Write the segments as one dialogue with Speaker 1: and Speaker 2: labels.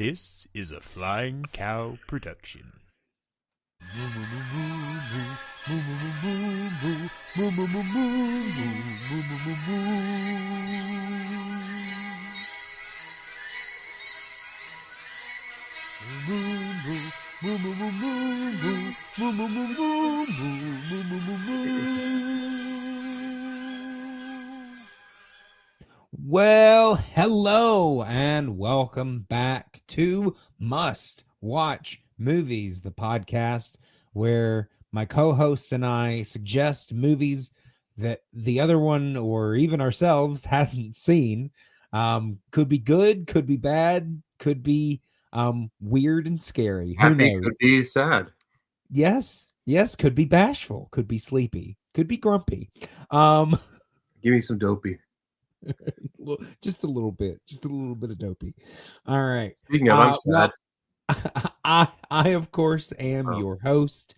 Speaker 1: This is a Flying Cow production.
Speaker 2: Well, hello and welcome back to Must Watch Movies, the podcast where my co-host and I suggest movies that the other one or even ourselves hasn't seen. Could be good, could be bad, could be weird and scary. Who
Speaker 3: Happy
Speaker 2: knows?
Speaker 3: could be sad.
Speaker 2: Yes, could be bashful, could be sleepy, could be grumpy.
Speaker 3: Give me some dopey.
Speaker 2: Just a little bit of dopey. All right.
Speaker 3: Speaking of, I'm sad.
Speaker 2: I of course am your host,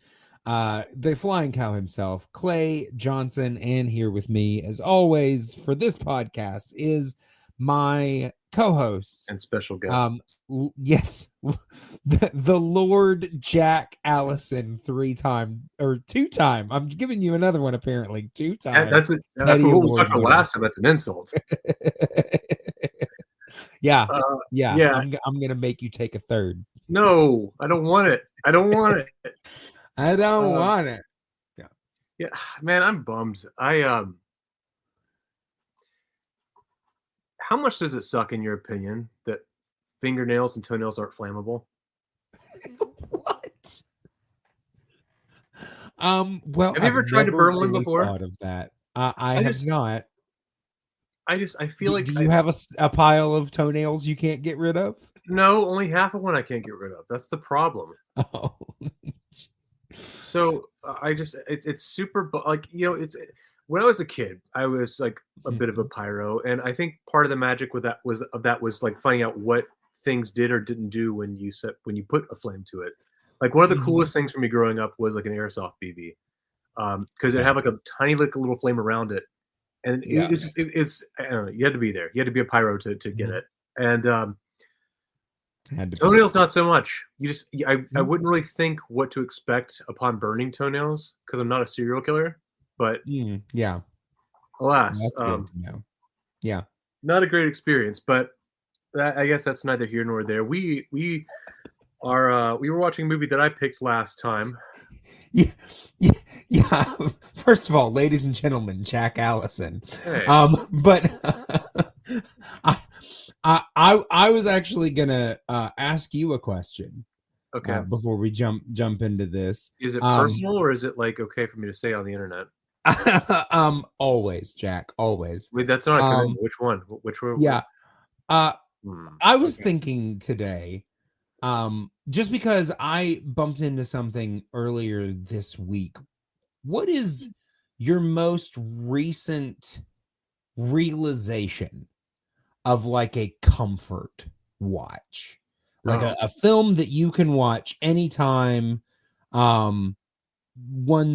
Speaker 2: the Flying Cow himself, Clay Johnson, and here with me, as always, for this podcast is my co-host
Speaker 3: And special guest.
Speaker 2: Yes, the Lord Jack Allison, 2-time. I'm giving you another one, apparently 2-time.
Speaker 3: That's what we talked about last time. That's an insult.
Speaker 2: Yeah. I'm gonna make you take a third.
Speaker 3: No, I don't want it. I don't want it.
Speaker 2: I don't want it.
Speaker 3: Yeah, man, I'm bummed. How much does it suck, in your opinion, that fingernails and toenails aren't flammable?
Speaker 2: What? Well,
Speaker 3: have you ever tried to burn one before?
Speaker 2: Thought of that. I have not.
Speaker 3: I feel like.
Speaker 2: Do you have a pile of toenails you can't get rid of?
Speaker 3: No, only half of one I can't get rid of. That's the problem.
Speaker 2: Oh.
Speaker 3: So it's super, like, it's when I was a kid, I was like a bit of a pyro, and I think part of the magic with that was like finding out what things did or didn't do when you put a flame to it. Like, one of the coolest things for me growing up was like an airsoft BB, because it had like a tiny little flame around it, and it's I don't know, you had to be there. You had to be a pyro to get it, and toenails not so much. I wouldn't really think what to expect upon burning toenails because I'm not a serial killer, but alas, not a great experience. But I guess that's neither here nor there. We were watching a movie that I picked last time.
Speaker 2: Yeah. First of all, ladies and gentlemen, Jack Allison.
Speaker 3: Hey.
Speaker 2: But I was actually gonna ask you a question.
Speaker 3: Okay.
Speaker 2: Before we jump into this,
Speaker 3: is it personal or is it like okay for me to say on the internet?
Speaker 2: Always, Jack. Always.
Speaker 3: Wait, that's not a commitment. Which one? Which one?
Speaker 2: Yeah. I was thinking today, just because I bumped into something earlier this week. What is your most recent realization of like a comfort watch, like a film that you can watch anytime, one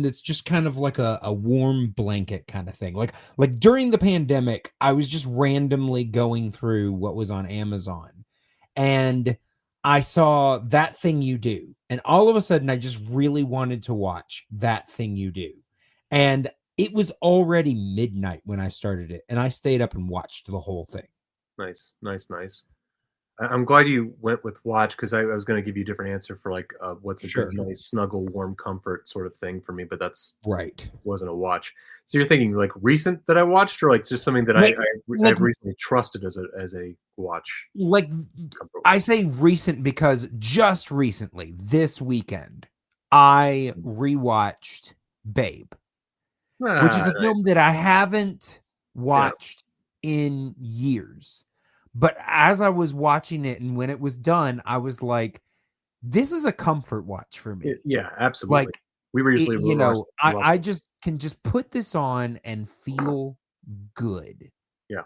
Speaker 2: that's just kind of like a warm blanket kind of thing? Like during the pandemic, I was just randomly going through what was on Amazon, and I saw That Thing You Do, and all of a sudden I just really wanted to watch That Thing You Do, and it was already midnight when I started it, and I stayed up and watched the whole thing.
Speaker 3: Nice. I'm glad you went with watch, because I was going to give you a different answer for like what's a good, nice, snuggle, warm comfort sort of thing for me, but that's right. Wasn't a watch. So you're thinking like recent that I watched, or like just something that I've recently trusted as a watch?
Speaker 2: Like, I say recent because just recently, this weekend, I rewatched Babe, which is a film that I haven't watched in years. But as I was watching it and when it was done, I was like, this is a comfort watch for me.
Speaker 3: Yeah, absolutely.
Speaker 2: Like,
Speaker 3: we recently
Speaker 2: I just can just put this on and feel good.
Speaker 3: Yeah.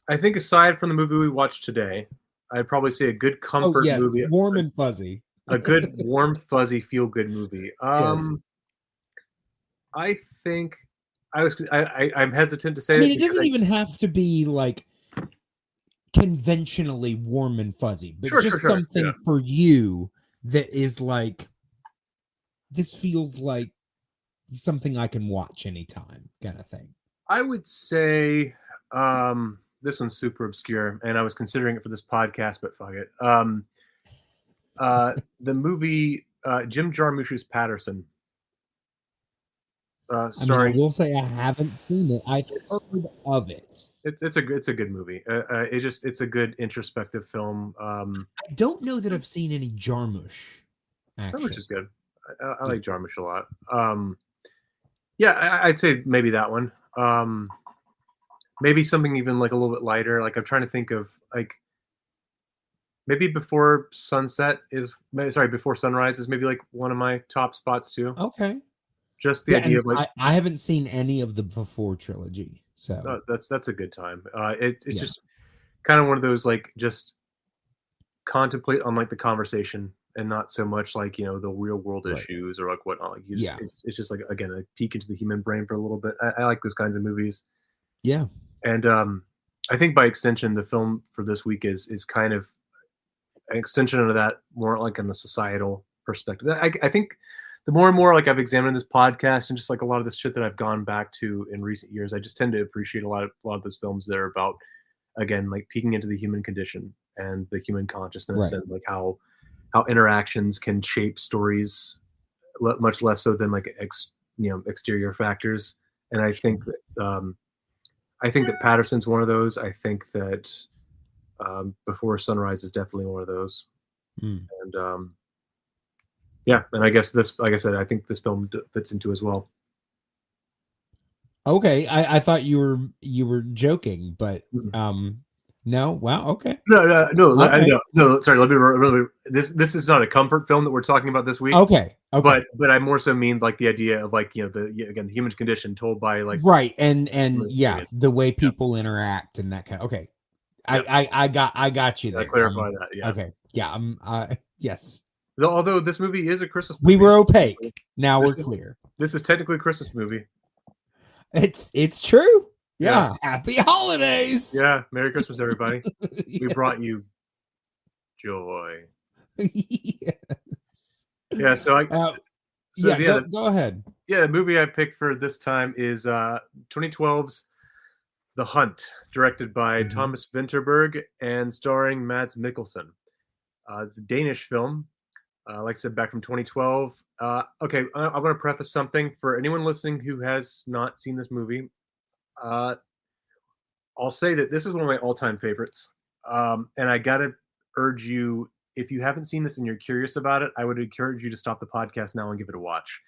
Speaker 3: I think aside from the movie we watched today, I'd probably say a good comfort movie.
Speaker 2: Warm and fuzzy.
Speaker 3: A good, warm, fuzzy, feel-good movie. I think I'm hesitant to say.
Speaker 2: I mean, it doesn't even have to be like conventionally warm and fuzzy, but
Speaker 3: Sure,
Speaker 2: just
Speaker 3: sure.
Speaker 2: something
Speaker 3: Yeah.
Speaker 2: for you that is like, this feels like something I can watch anytime, kind of thing.
Speaker 3: I would say this one's super obscure, and I was considering it for this podcast, but fuck it. The movie Jim Jarmusch's Patterson,
Speaker 2: I mean, I
Speaker 3: starring.
Speaker 2: will say I haven't seen it. I've
Speaker 3: It's
Speaker 2: heard of it.
Speaker 3: it's a good movie. It's a good introspective film.
Speaker 2: I don't know that I've seen any Jarmusch,
Speaker 3: Which
Speaker 2: actually.
Speaker 3: is good. I like Jarmusch a lot. Yeah, I'd say maybe that one. Maybe something even like a little bit lighter. Like I'm trying to think of like maybe Before Sunset is Before Sunrise is maybe like one of my top spots too.
Speaker 2: Okay.
Speaker 3: Just the
Speaker 2: Yeah,
Speaker 3: idea
Speaker 2: and
Speaker 3: of like
Speaker 2: I haven't seen any of the Before trilogy, so
Speaker 3: that's a good time. It's
Speaker 2: yeah.
Speaker 3: just kind of one of those like just contemplate on like the conversation and not so much like the real world
Speaker 2: Right.
Speaker 3: issues or like whatnot. Like
Speaker 2: Yeah.
Speaker 3: it's just like again a peek into the human brain for a little bit. I like those kinds of movies.
Speaker 2: Yeah.
Speaker 3: And I think by extension, the film for this week is kind of an extension of that, more like on a societal perspective. I think the more and more like I've examined this podcast and just like a lot of this shit that I've gone back to in recent years, I just tend to appreciate a lot of those films that are about, again, like peeking into the human condition and the human consciousness,
Speaker 2: Right.
Speaker 3: and like how interactions can shape stories much less so than like exterior factors. And I think that Patterson's one of those. I think that Before Sunrise is definitely one of those.
Speaker 2: Mm.
Speaker 3: And yeah, and I guess this, like I said, I think this film fits into as well.
Speaker 2: Okay, I thought you were joking, but no. Wow. Okay.
Speaker 3: No.
Speaker 2: All right.
Speaker 3: No. Sorry, let me. This is not a comfort film that we're talking about this week.
Speaker 2: Okay. Okay.
Speaker 3: But I more so mean like the idea of like the human condition told by like
Speaker 2: Right. And yeah,
Speaker 3: experience.
Speaker 2: the way people interact and that kind of. Okay.
Speaker 3: Yep.
Speaker 2: I got you
Speaker 3: I
Speaker 2: there.
Speaker 3: clarify that. Yeah.
Speaker 2: Okay. Yeah. Yes.
Speaker 3: Although this movie is a Christmas
Speaker 2: We
Speaker 3: movie.
Speaker 2: were opaque. Now we're
Speaker 3: This is-
Speaker 2: clear.
Speaker 3: This is technically a Christmas movie.
Speaker 2: It's true.
Speaker 3: Yeah.
Speaker 2: Yeah. Happy holidays.
Speaker 3: Yeah. Merry Christmas, everybody. We
Speaker 2: Yeah.
Speaker 3: brought you joy.
Speaker 2: Yes.
Speaker 3: Yeah. So
Speaker 2: Yeah. Go ahead.
Speaker 3: Yeah, the movie I picked for this time is 2012's The Hunt, directed by
Speaker 2: Mhm.
Speaker 3: Thomas Vinterberg and starring Mads Mikkelsen. It's a Danish film, like I said, back from 2012. Okay, I want to preface something for anyone listening who has not seen this movie. I'll say that this is one of my all-time favorites, and I gotta urge you, if you haven't seen this and you're curious about it, I would encourage you to stop the podcast now and give it a watch.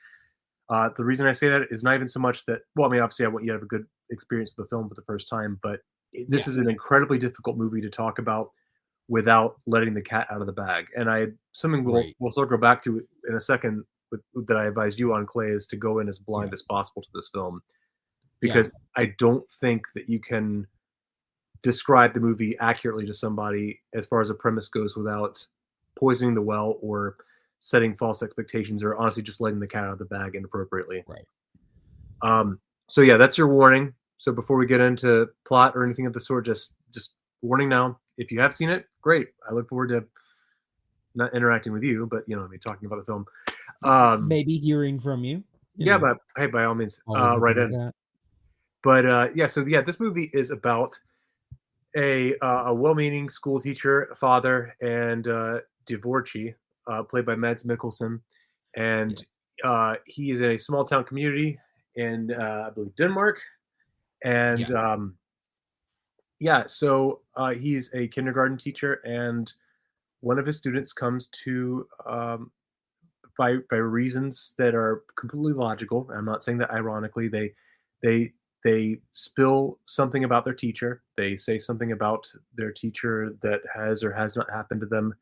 Speaker 3: The reason I say that is not even so much that, well, I mean, obviously I want you to have a good experience with the film for the first time, but this is an incredibly difficult movie to talk about without letting the cat out of the bag. And something we'll circle back to in a second that I advised you on, Clay, is to go in as blind as possible to this film, because I don't think that you can describe the movie accurately to somebody as far as a premise goes without poisoning the well or setting false expectations, or honestly just letting the cat out of the bag inappropriately.
Speaker 2: Right.
Speaker 3: So yeah, that's your warning. So before we get into plot or anything of the sort, just warning now. If you have seen it, great. I look forward to not interacting with you, but talking about the film.
Speaker 2: Maybe hearing from you.
Speaker 3: Yeah, but hey, by all means, right in.
Speaker 2: That.
Speaker 3: But this movie is about a well-meaning school teacher, father, and divorcee, played by Mads Mikkelsen, and he is in a small town community in I believe Denmark, and so he's a kindergarten teacher, and one of his students comes to by reasons that are completely logical. I'm not saying that ironically. They spill something about their teacher. They say something about their teacher that has or has not happened to them.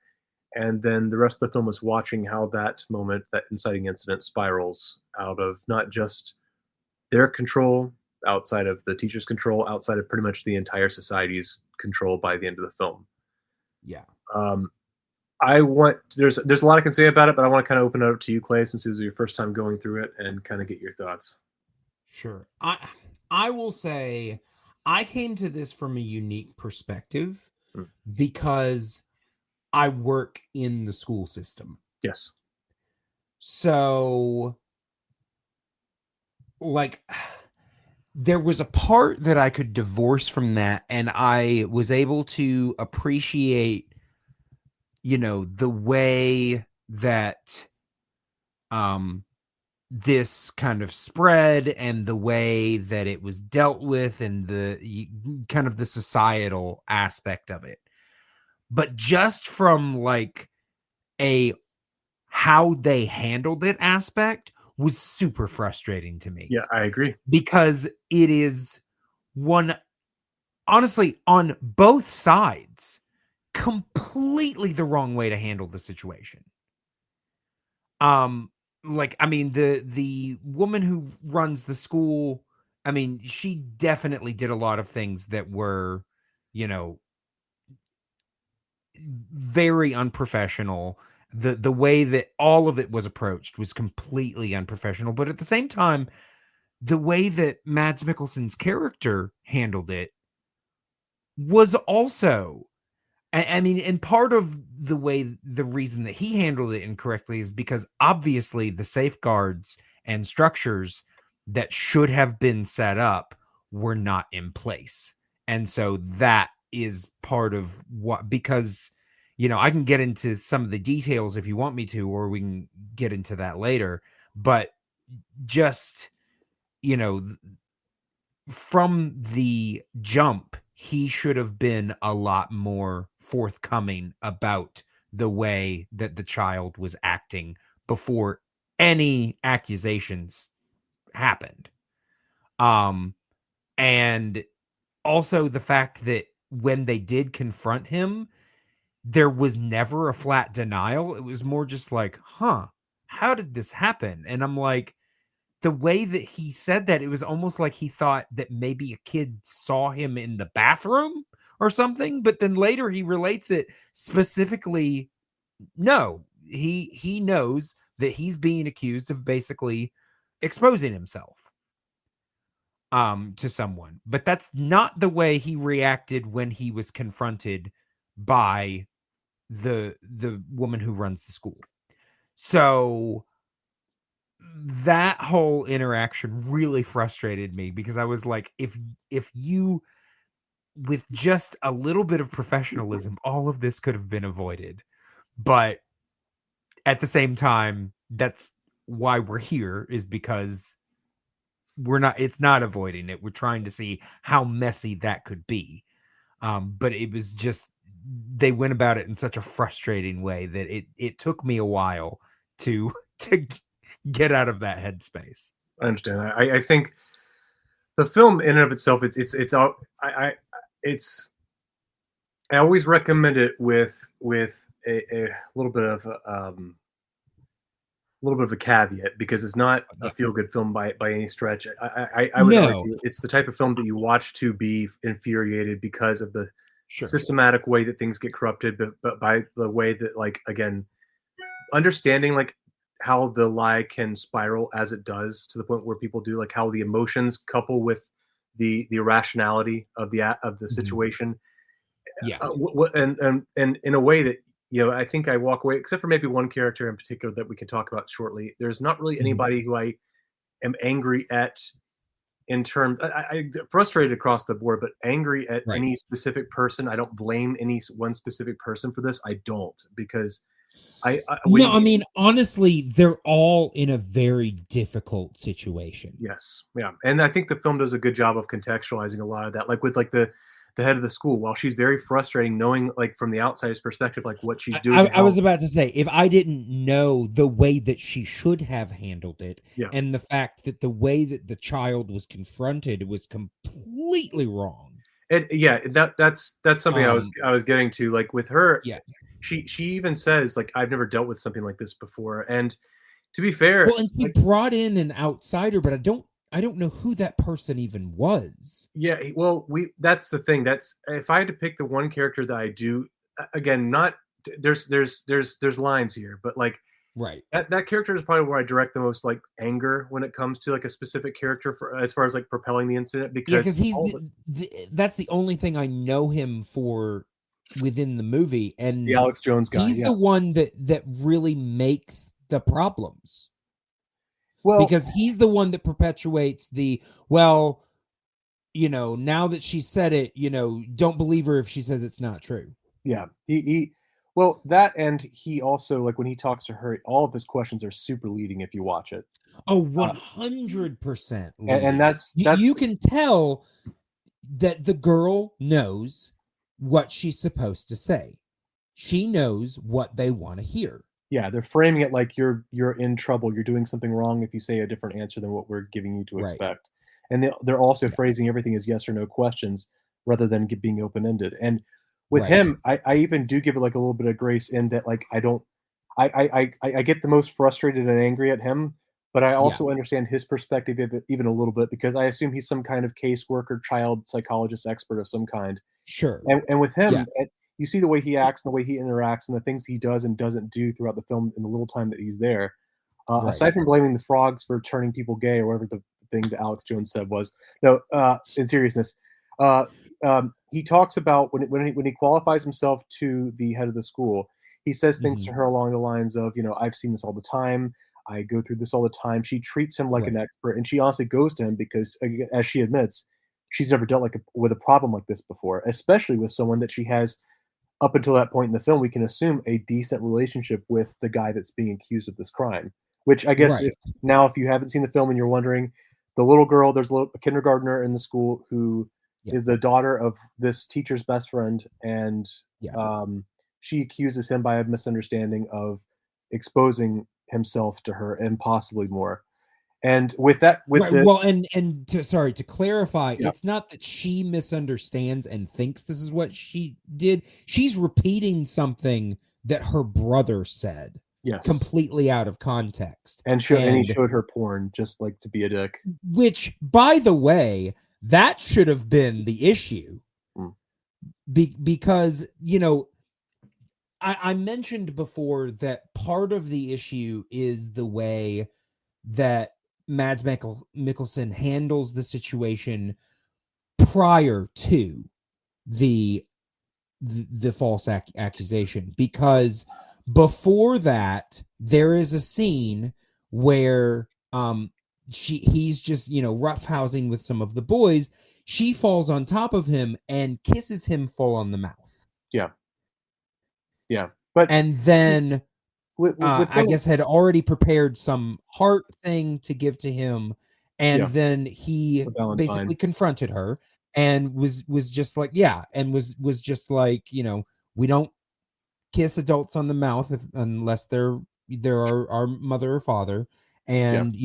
Speaker 3: And then the rest of the film is watching how that moment, that inciting incident, spirals out of not just their control, outside of the teacher's control, outside of pretty much the entire society's control by the end of the film.
Speaker 2: Yeah.
Speaker 3: There's a lot I can say about it, but I want to kind of open it up to you, Clay, since it was your first time going through it, and kind of get your thoughts.
Speaker 2: Sure. I will say I came to this from a unique perspective because I work in the school system.
Speaker 3: Yes.
Speaker 2: So, like, there was a part that I could divorce from that, and I was able to appreciate, the way that this kind of spread and the way that it was dealt with and kind of the societal aspect of it. But just from like a how they handled it aspect was super frustrating to me.
Speaker 3: Yeah, I agree.
Speaker 2: Because it is honestly, on both sides, completely the wrong way to handle the situation. Like, I mean, the woman who runs the school, I mean, she definitely did a lot of things that were, very unprofessional. The way that all of it was approached was completely unprofessional, but at the same time, the way that Mads Mikkelsen's character handled it was also, I mean, and part of the reason that he handled it incorrectly is because obviously the safeguards and structures that should have been set up were not in place. And so that is part of what, because, I can get into some of the details if you want me to, or we can get into that later. But just, from the jump, he should have been a lot more forthcoming about the way that the child was acting before any accusations happened. And also the fact that when they did confront him, there was never a flat denial. It was more just like, how did this happen? And I'm like, the way that he said that, it was almost like he thought that maybe a kid saw him in the bathroom or something, but then later he relates it specifically. No, he knows that he's being accused of basically exposing himself to someone, but that's not the way he reacted when he was confronted by the woman who runs the school. So that whole interaction really frustrated me, because I was like, if you, with just a little bit of professionalism, all of this could have been avoided. But at the same time, that's why we're here, is because it's not avoiding it. We're trying to see how messy that could be. But it was just, they went about it in such a frustrating way that it took me a while to get out of that headspace.
Speaker 3: I understand. I think the film in and of itself, I always recommend it with a little bit of a caveat, because it's not a feel good film by any stretch. I would argue it's the type of film that you watch to be infuriated because of the systematic way that things get corrupted, but by the way that, like, again, understanding like how the lie can spiral as it does, to the point where people do, like, how the emotions couple with the irrationality of the situation. And in a way that, I think I walk away, except for maybe one character in particular that we can talk about shortly. There's not really anybody who I am angry at in terms. I frustrated across the board, but angry at any specific person. I don't blame any one specific person for this. I don't, because I mean,
Speaker 2: honestly, they're all in a very difficult situation.
Speaker 3: Yes, yeah, and I think the film does a good job of contextualizing a lot of that, like with like the head of the school. While she's very frustrating, knowing like from the outsider's perspective, like what she's doing.
Speaker 2: I was about to say, if I didn't know the way that she should have handled it, and the fact that the way that the child was confronted was completely wrong.
Speaker 3: And that's something I was getting to, like with her. She even says, like, I've never dealt with something like this before. And to be fair,
Speaker 2: well, and she brought in an outsider, but I don't know who that person even was.
Speaker 3: Yeah, well, that's the thing. That's, if I had to pick the one character that I do, again, not there's lines here, but like that character is probably where I direct the most like anger when it comes to like a specific character, for as far as like propelling the incident, because
Speaker 2: he's that's the only thing I know him for within the movie, and
Speaker 3: The Alex Jones guy.
Speaker 2: he's
Speaker 3: Yeah.
Speaker 2: the one that really makes the problems,
Speaker 3: Well,
Speaker 2: because he's the one that perpetuates the, well, now that she said it, don't believe her if she says it's not true.
Speaker 3: yeah. Well, that, and he also, like, when he talks to her, all of his questions are super leading if you watch it.
Speaker 2: Oh, 100%
Speaker 3: And that's
Speaker 2: you can tell that the girl knows what she's supposed to say. She knows what they want to hear.
Speaker 3: yeah, they're framing it like you're in trouble. You're doing something wrong if you say a different answer than what we're giving you to
Speaker 2: Right.
Speaker 3: expect. And they're also phrasing everything as yes or no questions rather than being open ended. And with
Speaker 2: Right.
Speaker 3: him, I even do give it like a little bit of grace in that, like, I get the most frustrated and angry at him, but I also understand his perspective even a little bit, because I assume he's some kind of caseworker, child psychologist expert of some kind.
Speaker 2: Sure.
Speaker 3: And with him,
Speaker 2: Yeah.
Speaker 3: you see the way he acts and the way he interacts and the things he does and doesn't do throughout the film in the little time that he's there.
Speaker 2: Right.
Speaker 3: Aside from blaming the frogs for turning people gay, or whatever the thing that Alex Jones said was, no, in seriousness, he talks about when he qualifies himself to the head of the school, he says things to her along the lines of, I've seen this all the time. I go through this all the time. She treats him like an expert, and she honestly goes to him because, as she admits, she's never dealt with a problem like this before, especially with someone that she has, up until that point in the film, we can assume a decent relationship with the guy that's being accused of this crime. Which I guess if you haven't seen the film and you're wondering, the little girl, there's a kindergartner in the school who is the daughter of this teacher's best friend, and she accuses him by a misunderstanding of exposing himself to her and possibly more. And with that,
Speaker 2: to clarify, it's not that she misunderstands and thinks this is what she did. She's repeating something that her brother said, completely out of context.
Speaker 3: And he showed her porn just like to be a dick.
Speaker 2: Which, by the way, that should have been the issue, because I mentioned before that part of the issue is the way that Mads Mikkelsen handles the situation prior to the false accusation, because before that there is a scene where he's just roughhousing with some of the boys. She falls on top of him and kisses him full on the mouth.
Speaker 3: But
Speaker 2: and then I guess had already prepared some heart thing to give to him, and then he basically confronted her and was just like, was just like, we don't kiss adults on the mouth unless they're our mother or father, and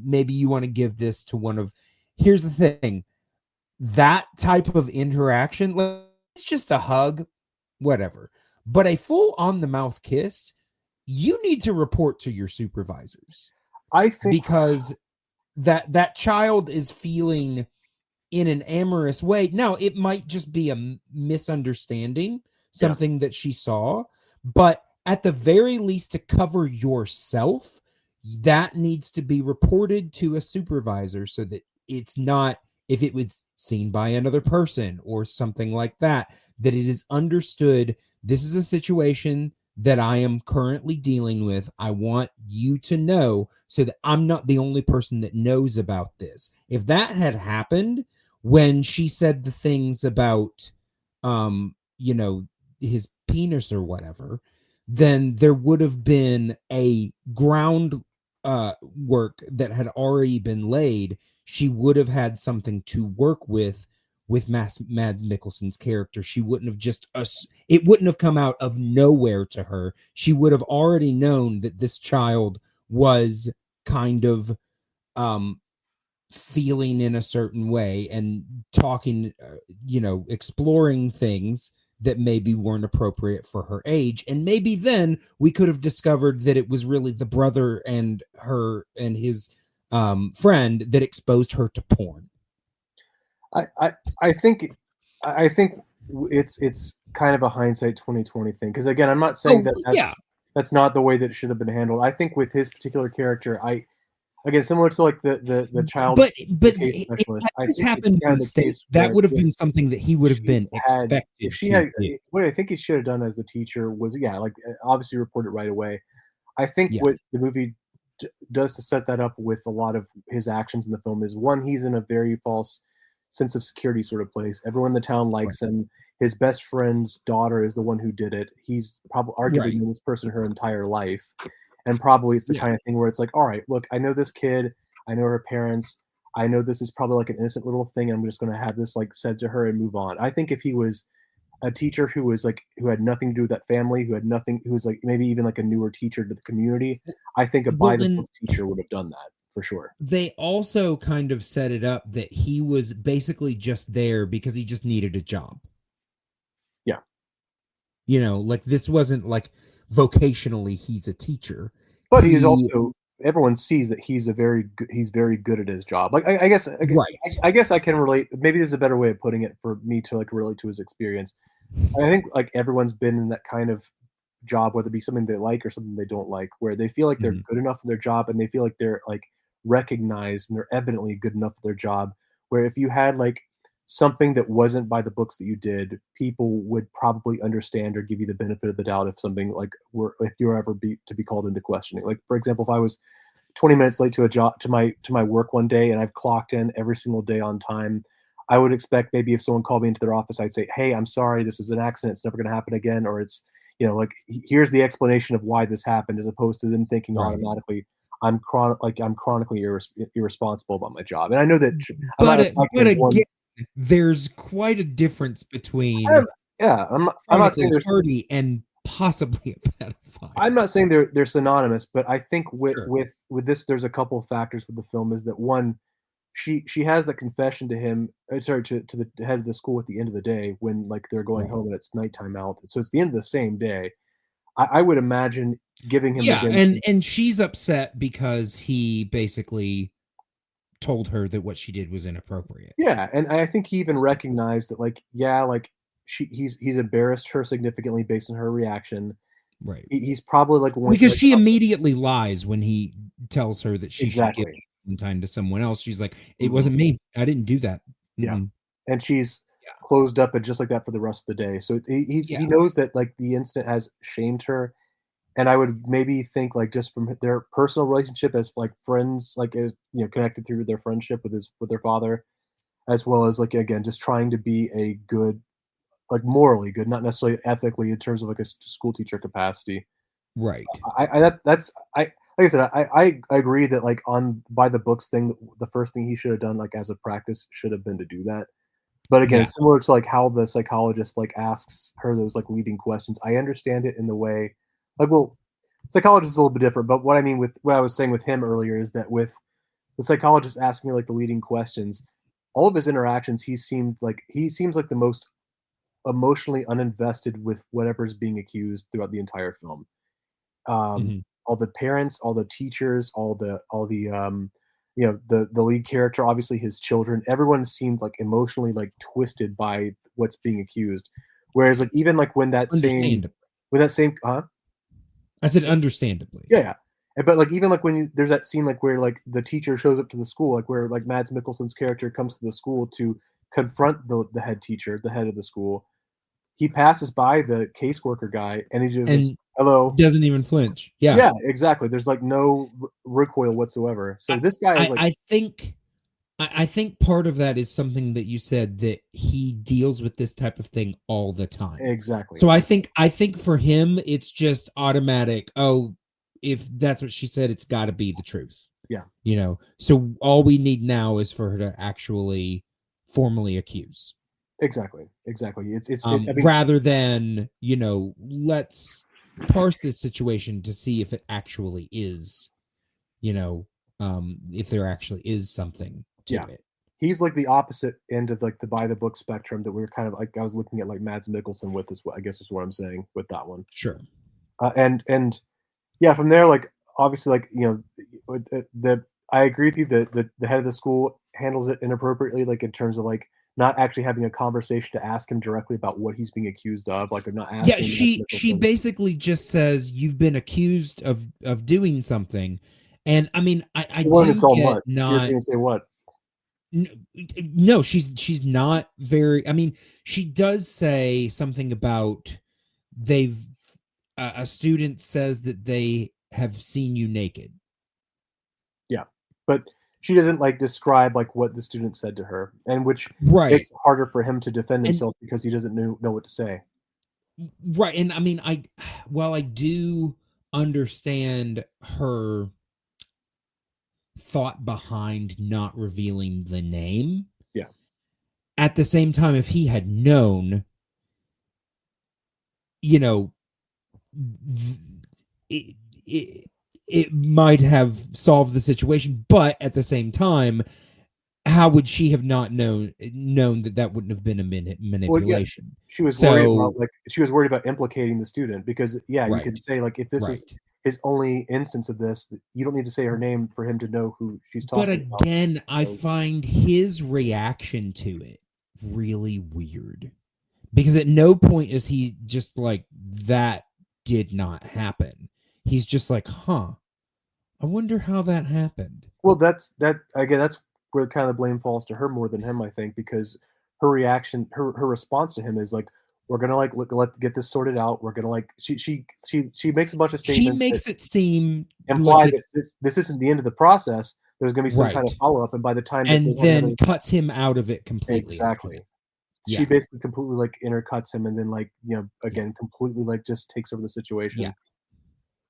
Speaker 2: maybe you want to give this to one of. Here's the thing, that type of interaction, like, it's just a hug, whatever, but a full on the mouth kiss, you need to report to your supervisors.
Speaker 3: I think,
Speaker 2: because that child is feeling in an amorous way. Now, it might just be a misunderstanding, something that she saw, but at the very least, to cover yourself, that needs to be reported to a supervisor, so that it's not, if it was seen by another person or something like that, that it is understood, this is a situation that I am currently dealing with. I want you to know, so that I'm not the only person that knows about this. If that had happened when she said the things about, his penis or whatever, then there would have been a ground work that had already been laid. She would have had something to work with Mads Mikkelsen's character. She wouldn't have it wouldn't have come out of nowhere to her. She would have already known that this child was kind of feeling in a certain way and talking, exploring things that maybe weren't appropriate for her age. And maybe then we could have discovered that it was really the brother and her and his friend that exposed her to porn.
Speaker 3: I think it's kind of a hindsight 2020 thing, because again, I'm not saying that's not the way that it should have been handled. I think with his particular character, again, similar to like the child
Speaker 2: but
Speaker 3: case specialist. I
Speaker 2: this
Speaker 3: think it's
Speaker 2: happened
Speaker 3: kind
Speaker 2: in
Speaker 3: of
Speaker 2: the
Speaker 3: the
Speaker 2: States.
Speaker 3: case
Speaker 2: That
Speaker 3: where
Speaker 2: would have been something that he would have been
Speaker 3: if
Speaker 2: expected
Speaker 3: she
Speaker 2: to
Speaker 3: had
Speaker 2: do.
Speaker 3: what I think he should have done as the teacher was like obviously report it right away. I think
Speaker 2: Yeah.
Speaker 3: what the movie does to set that up with a lot of his actions in the film is one, he's in a very false sense of security sort of place. Everyone in the town likes him. His best friend's daughter is the one who did it. He's probably arguably known this person her entire life. And probably it's the kind of thing where it's like, all right, look, I know this kid, I know her parents, I know this is probably like an innocent little thing. I'm just going to have this like said to her and move on. I think if he was a teacher who was like who had nothing to do with that family, who had nothing, who was like maybe even like a newer teacher to the community, I think a by the books teacher would have done that for sure.
Speaker 2: They also kind of set it up that he was basically just there because he just needed a job.
Speaker 3: Yeah.
Speaker 2: You know, like this wasn't like vocationally he's a teacher.
Speaker 3: But he's also everyone sees that he's very good at his job. Like I guess I guess I can relate. Maybe there's a better way of putting it for me to like relate to his experience. I think like everyone's been in that kind of job, whether it be something they like or something they don't like, where they feel like they're good enough in their job and they feel like they're like recognized and they're evidently good enough at their job. Where if you had like something that wasn't by the books that you did, people would probably understand or give you the benefit of the doubt if something like if you were ever to be called into questioning. Like for example, if I was 20 minutes late to a job to my work one day and I've clocked in every single day on time, I would expect maybe if someone called me into their office, I'd say, "Hey, I'm sorry, this was an accident. It's never going to happen again," or it's like here's the explanation of why this happened, as opposed to them thinking automatically I'm chronically irresponsible about my job. And I know that,
Speaker 2: but again, there's quite a difference between
Speaker 3: I'm not saying there's
Speaker 2: party and possibly a pedophile.
Speaker 3: I'm not saying they're synonymous, but I think with this, there's a couple of factors with the film. Is that one, she has that confession to him, to the head of the school at the end of the day when like they're going home and it's nighttime out. So it's the end of the same day. I would imagine giving him
Speaker 2: and she's upset because he basically told her that what she did was inappropriate.
Speaker 3: Yeah, and I think he even recognized that like he's embarrassed her significantly based on her reaction.
Speaker 2: Right.
Speaker 3: He's probably like
Speaker 2: because she immediately lies when he tells her that she should give time to someone else. She's like, "It wasn't me. I didn't do that."
Speaker 3: Yeah, and she's closed up and just like that for the rest of the day. So he knows that like the incident has shamed her, and I would maybe think like just from their personal relationship as like friends, like connected through their friendship with their father, as well as like again just trying to be a good, like morally good, not necessarily ethically in terms of like a school teacher capacity.
Speaker 2: Right.
Speaker 3: Like I said, I agree that like on by the books thing, the first thing he should have done like as a practice should have been to do that. But again, similar to like how the psychologist like asks her those like leading questions, I understand it in the way like, well, psychologist is a little bit different, but what I mean with what I was saying with him earlier is that with the psychologist asking me like the leading questions, all of his interactions, he seems like the most emotionally uninvested with whatever's being accused throughout the entire film. All the parents, all the teachers, all the the lead character, obviously his children, everyone seemed like emotionally like twisted by what's being accused. Whereas like even like when that same
Speaker 2: I said understandably.
Speaker 3: Yeah. But like even like when there's that scene like where like the teacher shows up to the school, like where like Mads Mikkelsen's character comes to the school to confront the head teacher, the head of the school. He passes by the caseworker guy and he just goes, hello.
Speaker 2: Doesn't even flinch. Yeah.
Speaker 3: Yeah, exactly. There's like no recoil whatsoever. So this guy is like
Speaker 2: I think part of that is something that you said, that he deals with this type of thing all the time.
Speaker 3: Exactly.
Speaker 2: So I think for him, it's just automatic. Oh, if that's what she said, it's got to be the truth.
Speaker 3: Yeah.
Speaker 2: So all we need now is for her to actually formally accuse.
Speaker 3: Exactly. It's
Speaker 2: rather than, let's parse this situation to see if it actually is, if there actually is something to it.
Speaker 3: He's like the opposite end of like the by the book spectrum that we were kind of like, I was looking at like Mads Mikkelsen with this, I guess is what I'm saying with that one.
Speaker 2: Sure.
Speaker 3: And yeah, from there, like obviously like, I agree with you that the head of the school handles it inappropriately, like in terms of like not actually having a conversation to ask him directly about what he's being accused of, like not asking.
Speaker 2: Yeah, she basically just says, you've been accused of doing something, And I mean, I
Speaker 3: She wanted
Speaker 2: do
Speaker 3: to sell
Speaker 2: get
Speaker 3: mud. She was
Speaker 2: not.
Speaker 3: going to say what?
Speaker 2: No, she's not very. I mean, she does say something about they've a student says that they have seen you naked.
Speaker 3: Yeah, but she doesn't like describe like what the student said to her, and which
Speaker 2: Right.
Speaker 3: makes it harder for him to defend
Speaker 2: And
Speaker 3: himself because he doesn't know what to say.
Speaker 2: right, and I mean, while I do understand her thought behind not revealing the name,
Speaker 3: Yeah.
Speaker 2: at the same time, if he had known, you know, it, it, it might have solved the situation. But at the same time, how would she have not known that that wouldn't have been a
Speaker 3: Well, yeah,
Speaker 2: manipulation?
Speaker 3: she was worried about
Speaker 2: So
Speaker 3: like she was worried about implicating the student because yeah, you
Speaker 2: right,
Speaker 3: could say like if this was
Speaker 2: right.
Speaker 3: his only instance of this, you don't need to say her name for him to know who she's
Speaker 2: But
Speaker 3: talking about.
Speaker 2: again, I
Speaker 3: Because,
Speaker 2: find his reaction to it really weird because at no point is he just like, that did not happen. He's just like, huh, I wonder how that happened.
Speaker 3: well, that's that again. That's where kind of the blame falls to her more than him, I think, because her reaction, her response to him is like, "We're gonna like let get this sorted out. We're gonna like." She makes a bunch of
Speaker 2: She
Speaker 3: statements that
Speaker 2: makes it seem like
Speaker 3: imply that
Speaker 2: it's
Speaker 3: this isn't the end of the process. There's gonna be some kind of
Speaker 2: right,
Speaker 3: follow up, and by the time that they
Speaker 2: and
Speaker 3: want
Speaker 2: then
Speaker 3: another,
Speaker 2: cuts him out of it completely after
Speaker 3: exactly,
Speaker 2: it.
Speaker 3: she
Speaker 2: Yeah,
Speaker 3: basically completely like intercuts him, and then like
Speaker 2: yeah,
Speaker 3: again completely like just takes over the
Speaker 2: yeah,
Speaker 3: situation.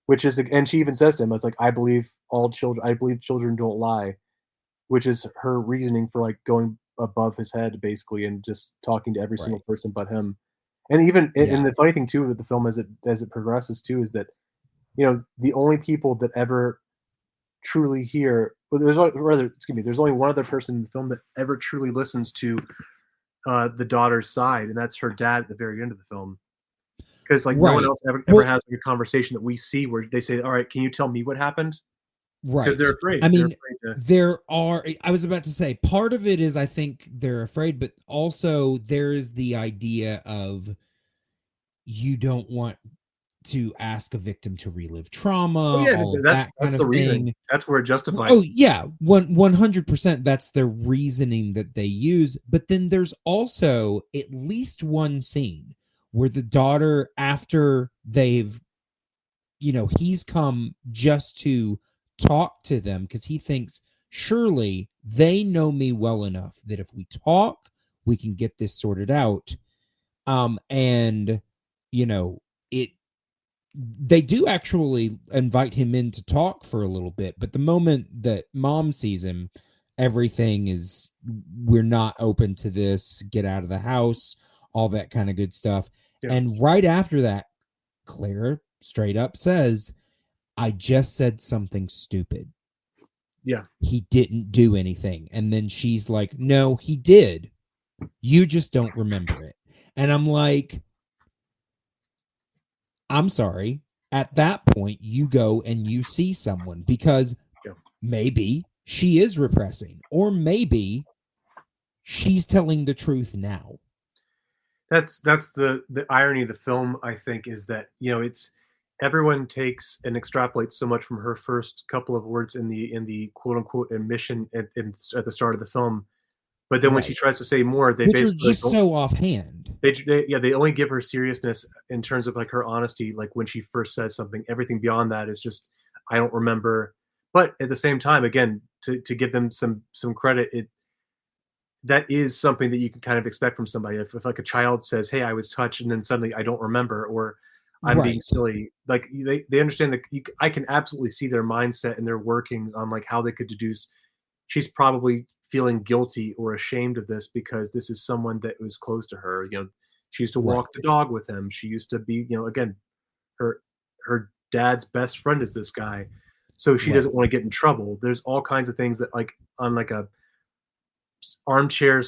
Speaker 3: Which is, and she even says to him, "I was like, I believe all children. I believe children don't lie." Which is her reasoning for like going above his head basically and just talking to every single
Speaker 2: right,
Speaker 3: person but him. And even
Speaker 2: yeah,
Speaker 3: and the funny thing too with the film as it progresses too is that the only people that ever truly hear, well, rather excuse me, there's only one other person in the film that ever truly listens to the daughter's side, and that's her dad at the very end of the film. Because like no one
Speaker 2: right.
Speaker 3: else ever
Speaker 2: Well,
Speaker 3: has like a conversation that we see where they say, "All right, can you tell me what happened?" Because they're
Speaker 2: right.
Speaker 3: afraid.
Speaker 2: I
Speaker 3: They're
Speaker 2: mean,
Speaker 3: afraid to.
Speaker 2: there are, I was about to say, part of it is I think they're afraid, but also there's the idea of you don't want to ask a victim to relive
Speaker 3: Oh
Speaker 2: trauma,
Speaker 3: yeah,
Speaker 2: all of
Speaker 3: that's
Speaker 2: that kind
Speaker 3: that's
Speaker 2: of
Speaker 3: the reasoning.
Speaker 2: thing.
Speaker 3: That's where it justifies
Speaker 2: Oh
Speaker 3: it.
Speaker 2: yeah, 100%. That's the reasoning that they use. But then there's also at least one scene where the daughter, after they've, he's come just to talk to them because he thinks surely they know me well enough that if we talk, we can get this sorted out. And you know, it they do actually invite him in to talk for a little bit, but the moment that mom sees him, everything is, we're not open to this, get out of the house, all that kind of good stuff.
Speaker 3: Yeah,
Speaker 2: And right after that, Claire straight up says, I just said something stupid.
Speaker 3: yeah.
Speaker 2: He didn't do anything. And then she's like, no, he did. You just don't remember it. And I'm like, I'm sorry. At that point, you go and you see someone because
Speaker 3: Yeah.
Speaker 2: maybe she is repressing, or maybe she's telling the truth now.
Speaker 3: That's the irony of the film, I think, is that it's everyone takes and extrapolates so much from her first couple of words in the quote unquote admission at the start of the film, but then when she
Speaker 2: Right.
Speaker 3: tries to say more, they
Speaker 2: Which are
Speaker 3: basically like
Speaker 2: just so offhand.
Speaker 3: they only give her seriousness in terms of like her honesty, like when she first says something. Everything beyond that is just I don't remember. But at the same time, again, to give them some credit, that is something that you can kind of expect from somebody. If like a child says, "Hey, I was touched," and then suddenly I don't remember, or I'm being
Speaker 2: Right.
Speaker 3: silly, like they understand that I can absolutely see their mindset and their workings on like how they could deduce she's probably feeling guilty or ashamed of this because this is someone that was close to her. She used to walk
Speaker 2: Right.
Speaker 3: the dog with him. She used to be, again, her dad's best friend is this guy, so she
Speaker 2: Right.
Speaker 3: doesn't want to get in trouble. There's all kinds of things that like on like a armchair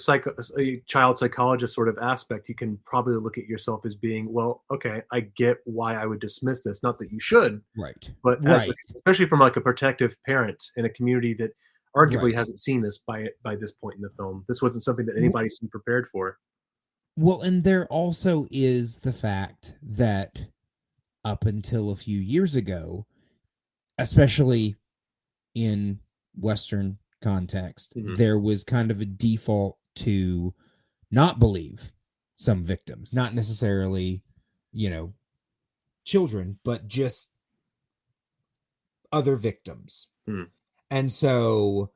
Speaker 3: child psychologist sort of aspect, you can probably look at yourself as being, well, okay, I get why I would dismiss this. Not that you should,
Speaker 2: Right.
Speaker 3: but
Speaker 2: Right.
Speaker 3: especially from like a protective parent in a community that arguably
Speaker 2: Right.
Speaker 3: hasn't seen this by this point in the film. This wasn't something that anybody seemed prepared for.
Speaker 2: Well, and there also is the fact that up until a few years ago, especially in Western context,
Speaker 3: Mhm.
Speaker 2: there was kind of a default to not believe some victims, not necessarily, children, but just other victims.
Speaker 3: Mm.
Speaker 2: And so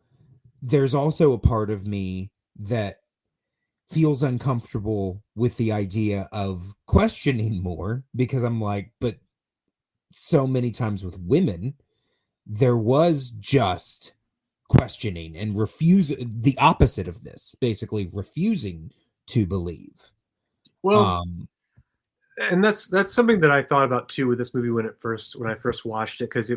Speaker 2: there's also a part of me that feels uncomfortable with the idea of questioning more, because I'm like, but so many times with women, there was just questioning and the opposite of this, basically refusing to believe.
Speaker 3: Well, and that's something that I thought about too with this movie when I first watched it, because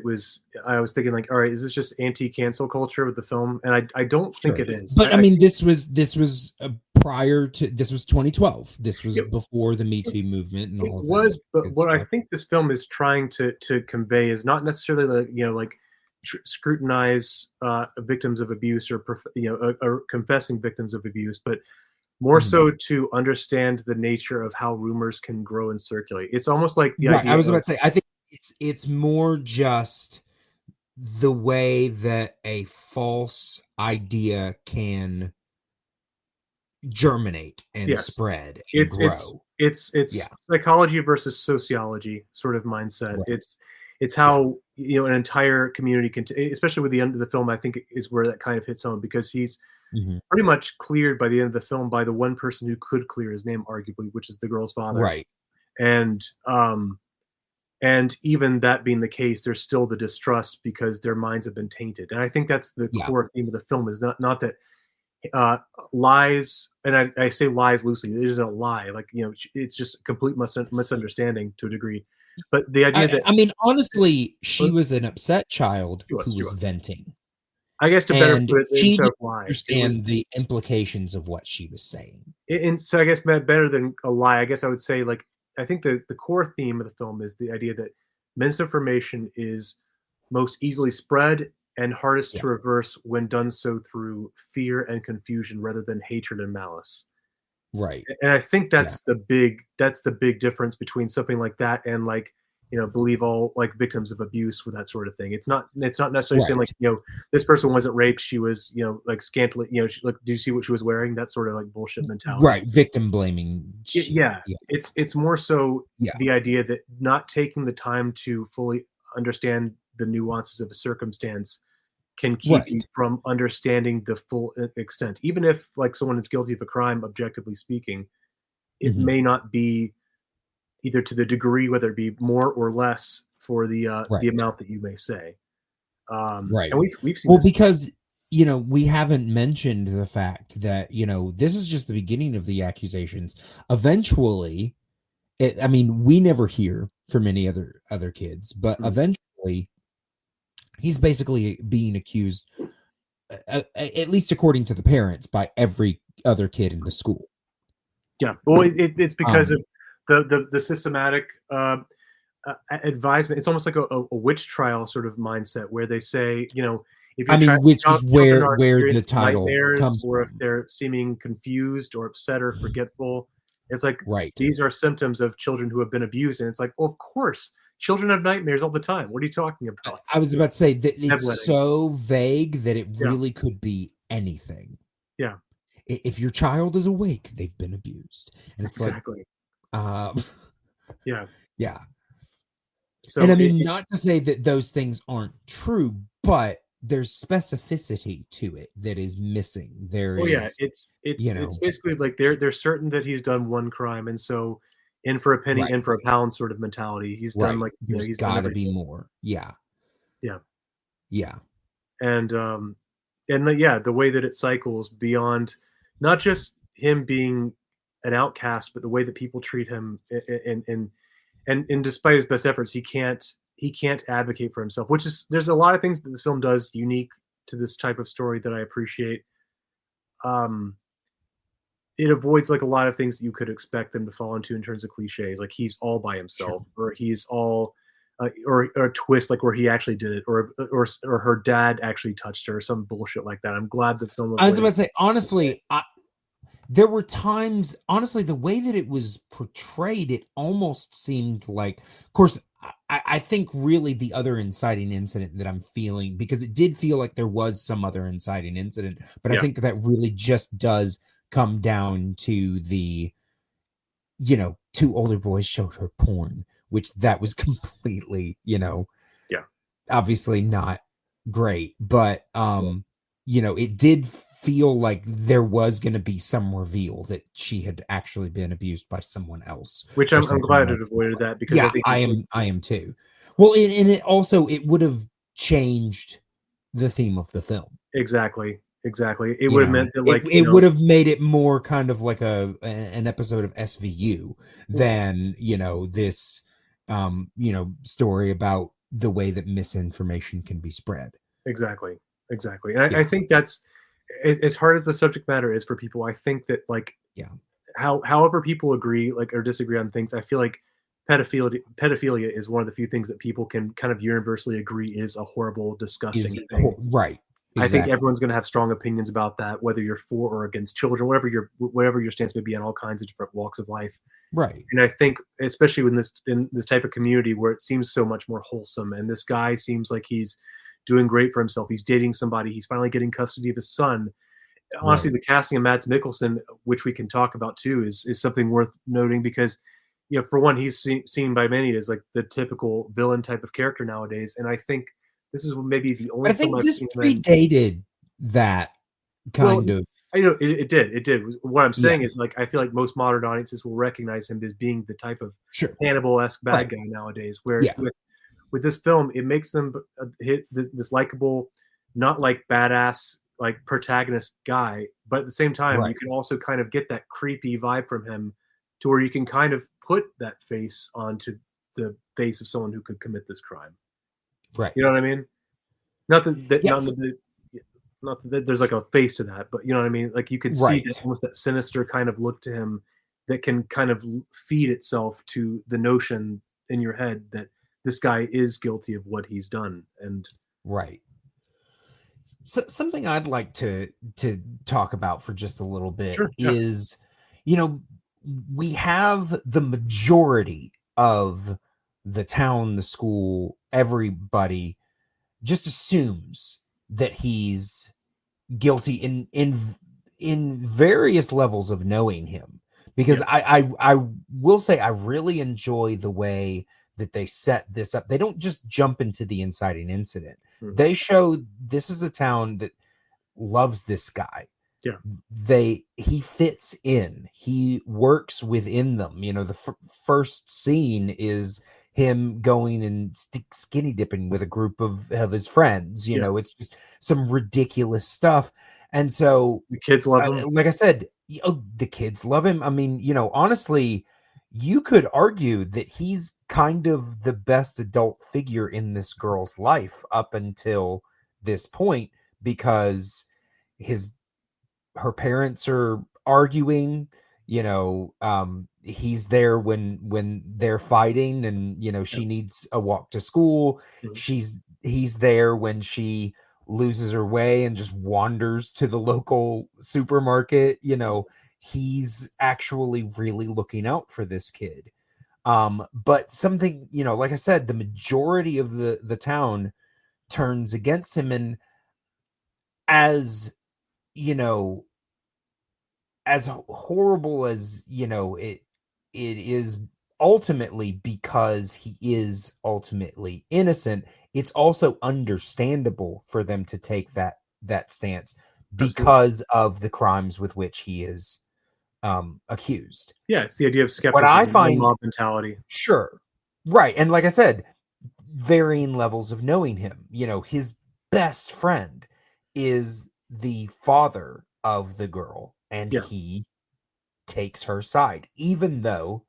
Speaker 3: I was thinking like, all right, is this just anti-cancel culture with the film? And I don't think it is.
Speaker 2: But I mean, this was prior to, this was 2012. This was before the Me Too movement and all of that.
Speaker 3: It was, but
Speaker 2: good
Speaker 3: what I
Speaker 2: stuff.
Speaker 3: think this film is trying to convey is not necessarily like scrutinize victims of abuse or or confessing victims of abuse, but more so to understand the nature of how rumors can grow and circulate. It's almost like the idea.
Speaker 2: I was about to say, I think it's more just the way that a false idea can germinate and spread and grow.
Speaker 3: It's psychology versus sociology sort of mindset.
Speaker 2: Right.
Speaker 3: It's how an entire community can, especially with the end of the film, I think is where that kind of hits home, because he's pretty much cleared by the end of the film by the one person who could clear his name, arguably, which is the girl's father.
Speaker 2: Right.
Speaker 3: And even that being the case, there's still the distrust because their minds have been tainted. And I think that's the core theme of the film, is not that lies, and I say lies loosely, it isn't a lie, like, it's just a complete misunderstanding to a degree. But the idea that,
Speaker 2: I mean, honestly, she was an upset child who was venting.
Speaker 3: I guess to better put it,
Speaker 2: she
Speaker 3: instead
Speaker 2: didn't
Speaker 3: of lies,
Speaker 2: understand the implications of what she was saying.
Speaker 3: And so I guess better than a lie, I guess I would say, like, I think the core theme of the film is the idea that misinformation is most easily spread and hardest to reverse when done so through fear and confusion rather than hatred and malice.
Speaker 2: Right.
Speaker 3: And I think that's the big difference between something like that and, like, believe all, like, victims of abuse with that sort of thing. It's not necessarily saying, like, this person wasn't raped, she was, like, scantily, like, do you see what she was wearing? That sort of, like, bullshit mentality.
Speaker 2: Right. Victim blaming.
Speaker 3: It's more so the idea that not taking the time to fully understand the nuances of a circumstance can keep you from understanding the full extent. Even if, like, someone is guilty of a crime, objectively speaking, it may not be either to the degree, whether it be more or less, for the amount that you may say.
Speaker 2: Right.
Speaker 3: And we've seen this.
Speaker 2: Because we haven't mentioned the fact that this is just the beginning of the accusations. Eventually, we never hear from any other kids, but eventually, he's basically being accused, at least according to the parents, by every other kid in the school.
Speaker 3: Yeah, well, it's because of the systematic advisement. It's almost like a witch trial sort of mindset, where they say, if you're
Speaker 2: which is where the title comes
Speaker 3: or
Speaker 2: from.
Speaker 3: if they're seeming confused or upset or forgetful, it's like,
Speaker 2: right,
Speaker 3: these are symptoms of children who have been abused. And it's like, well, of course, children have nightmares all the time. What are you talking about?
Speaker 2: I was about to say that it's so vague that it really could be anything.
Speaker 3: Yeah.
Speaker 2: If your child is awake, they've been abused. And it's
Speaker 3: exactly.
Speaker 2: Yeah. So, and not to say that those things aren't true, but there's specificity to it that is missing.
Speaker 3: It's basically like they're certain that he's done one crime, and so in for a penny, in for a pound sort of mentality. He's done, like,
Speaker 2: he's got to be more. Yeah.
Speaker 3: And the way that it cycles beyond not just him being an outcast, but the way that people treat him, and despite his best efforts, he can't advocate for himself, there's a lot of things that this film does unique to this type of story that I appreciate. It avoids, like, a lot of things that you could expect them to fall into in terms of cliches, like he's all by himself, or he's all or a twist, like, where he actually did it, or her dad actually touched her, or some bullshit like that. I'm glad the film.
Speaker 2: I was about to say, honestly, there were times, honestly, the way that it was portrayed, it almost seemed like, of course, I think really the other inciting incident that I'm feeling, because it did feel like there was some other inciting incident, but I
Speaker 3: Yeah.
Speaker 2: think that really just does come down to the, two older boys showed her porn, which that was completely,
Speaker 3: Yeah.
Speaker 2: obviously not great, but
Speaker 3: Yeah.
Speaker 2: it did feel like there was going to be some reveal that she had actually been abused by someone else
Speaker 3: Which
Speaker 2: or
Speaker 3: I'm
Speaker 2: something
Speaker 3: glad
Speaker 2: like
Speaker 3: it
Speaker 2: that.
Speaker 3: avoided that, because I
Speaker 2: Yeah,
Speaker 3: think
Speaker 2: I am too. Well, and it also it would have changed the theme of the film.
Speaker 3: exactly. It would have meant that,
Speaker 2: It
Speaker 3: like,
Speaker 2: it would have made it more kind of like an episode of SVU than, this story about the way that misinformation can be spread.
Speaker 3: exactly. And I
Speaker 2: Yeah.
Speaker 3: think that's as hard as the subject matter is for people. I think that, like,
Speaker 2: Yeah.
Speaker 3: however people agree, like, or disagree on things, I feel like pedophilia is one of the few things that people can kind of universally agree is a horrible, disgusting thing.
Speaker 2: Right.
Speaker 3: I think
Speaker 2: Exactly.
Speaker 3: everyone's going to have strong opinions about that, whether you're for or against children, whatever your stance may be on all kinds of different walks of life.
Speaker 2: Right.
Speaker 3: And I think, especially in this type of community where it seems so much more wholesome, and this guy seems like he's doing great for himself. He's dating somebody. He's finally getting custody of his son. Honestly,
Speaker 2: Right.
Speaker 3: the casting of Mads Mikkelsen, which we can talk about too, is something worth noting, because, for one, he's seen by many as like the typical villain type of character nowadays, and I think this is maybe the
Speaker 2: But
Speaker 3: only
Speaker 2: I
Speaker 3: film
Speaker 2: think
Speaker 3: I've
Speaker 2: this
Speaker 3: seen him in.
Speaker 2: predated that
Speaker 3: Well,
Speaker 2: kind of.
Speaker 3: I know it did. What I'm
Speaker 2: Yeah.
Speaker 3: saying is, like, I feel like most modern audiences will recognize him as being the type of
Speaker 2: Sure.
Speaker 3: Hannibal-esque bad
Speaker 2: Right.
Speaker 3: guy nowadays. Where
Speaker 2: Yeah.
Speaker 3: with this film, it makes them hit this likable, not like badass like protagonist guy, but at the same time, you
Speaker 2: Right.
Speaker 3: can also kind of get that creepy vibe from him, to where you can kind of put that face onto the face of someone who could commit this crime.
Speaker 2: Right.
Speaker 3: You know what I mean? Not that not
Speaker 2: Yes.
Speaker 3: that not that there's like a face to that, but you know what I mean? Like, you could see that
Speaker 2: Right.
Speaker 3: almost that sinister kind of look to him, that can kind of feed itself to the notion in your head that this guy is guilty of what he's done. And
Speaker 2: Right. So something I'd like to talk about for just a little bit
Speaker 3: sure, yeah,
Speaker 2: is, you know, we have the majority of the town, the school, everybody just assumes that he's guilty in various levels of knowing him, because
Speaker 3: yeah,
Speaker 2: I will say I really enjoy the way that they set this up. They don't just jump into the inciting incident.
Speaker 3: mhm,
Speaker 2: They show this is a town that loves this guy.
Speaker 3: yeah,
Speaker 2: He fits in. He works within them. The first scene is him going and skinny dipping with a group of his friends.
Speaker 3: yeah.
Speaker 2: It's just some ridiculous stuff. And so,
Speaker 3: The kids love him.
Speaker 2: like I said, the kids love him. I mean, honestly, you could argue that he's kind of the best adult figure in this girl's life up until this point, because his her parents are arguing. He's there when they're fighting, and
Speaker 3: Yeah,
Speaker 2: she needs a walk to school.
Speaker 3: mhm,
Speaker 2: He's there when she loses her way and just wanders to the local supermarket. He's actually really looking out for this kid. But something, like I said, the majority of the town turns against him. And as you know as horrible as it is, ultimately, because he is ultimately innocent, it's also understandable for them to take that stance
Speaker 3: absolutely.
Speaker 2: because of the crimes with which he is accused.
Speaker 3: Yeah, it's the idea of
Speaker 2: What I
Speaker 3: skepticism, the
Speaker 2: find,
Speaker 3: mob mentality.
Speaker 2: sure, right, and like I said, varying levels of knowing him. His best friend is the father of the girl, and
Speaker 3: Yeah,
Speaker 2: he takes her side, even though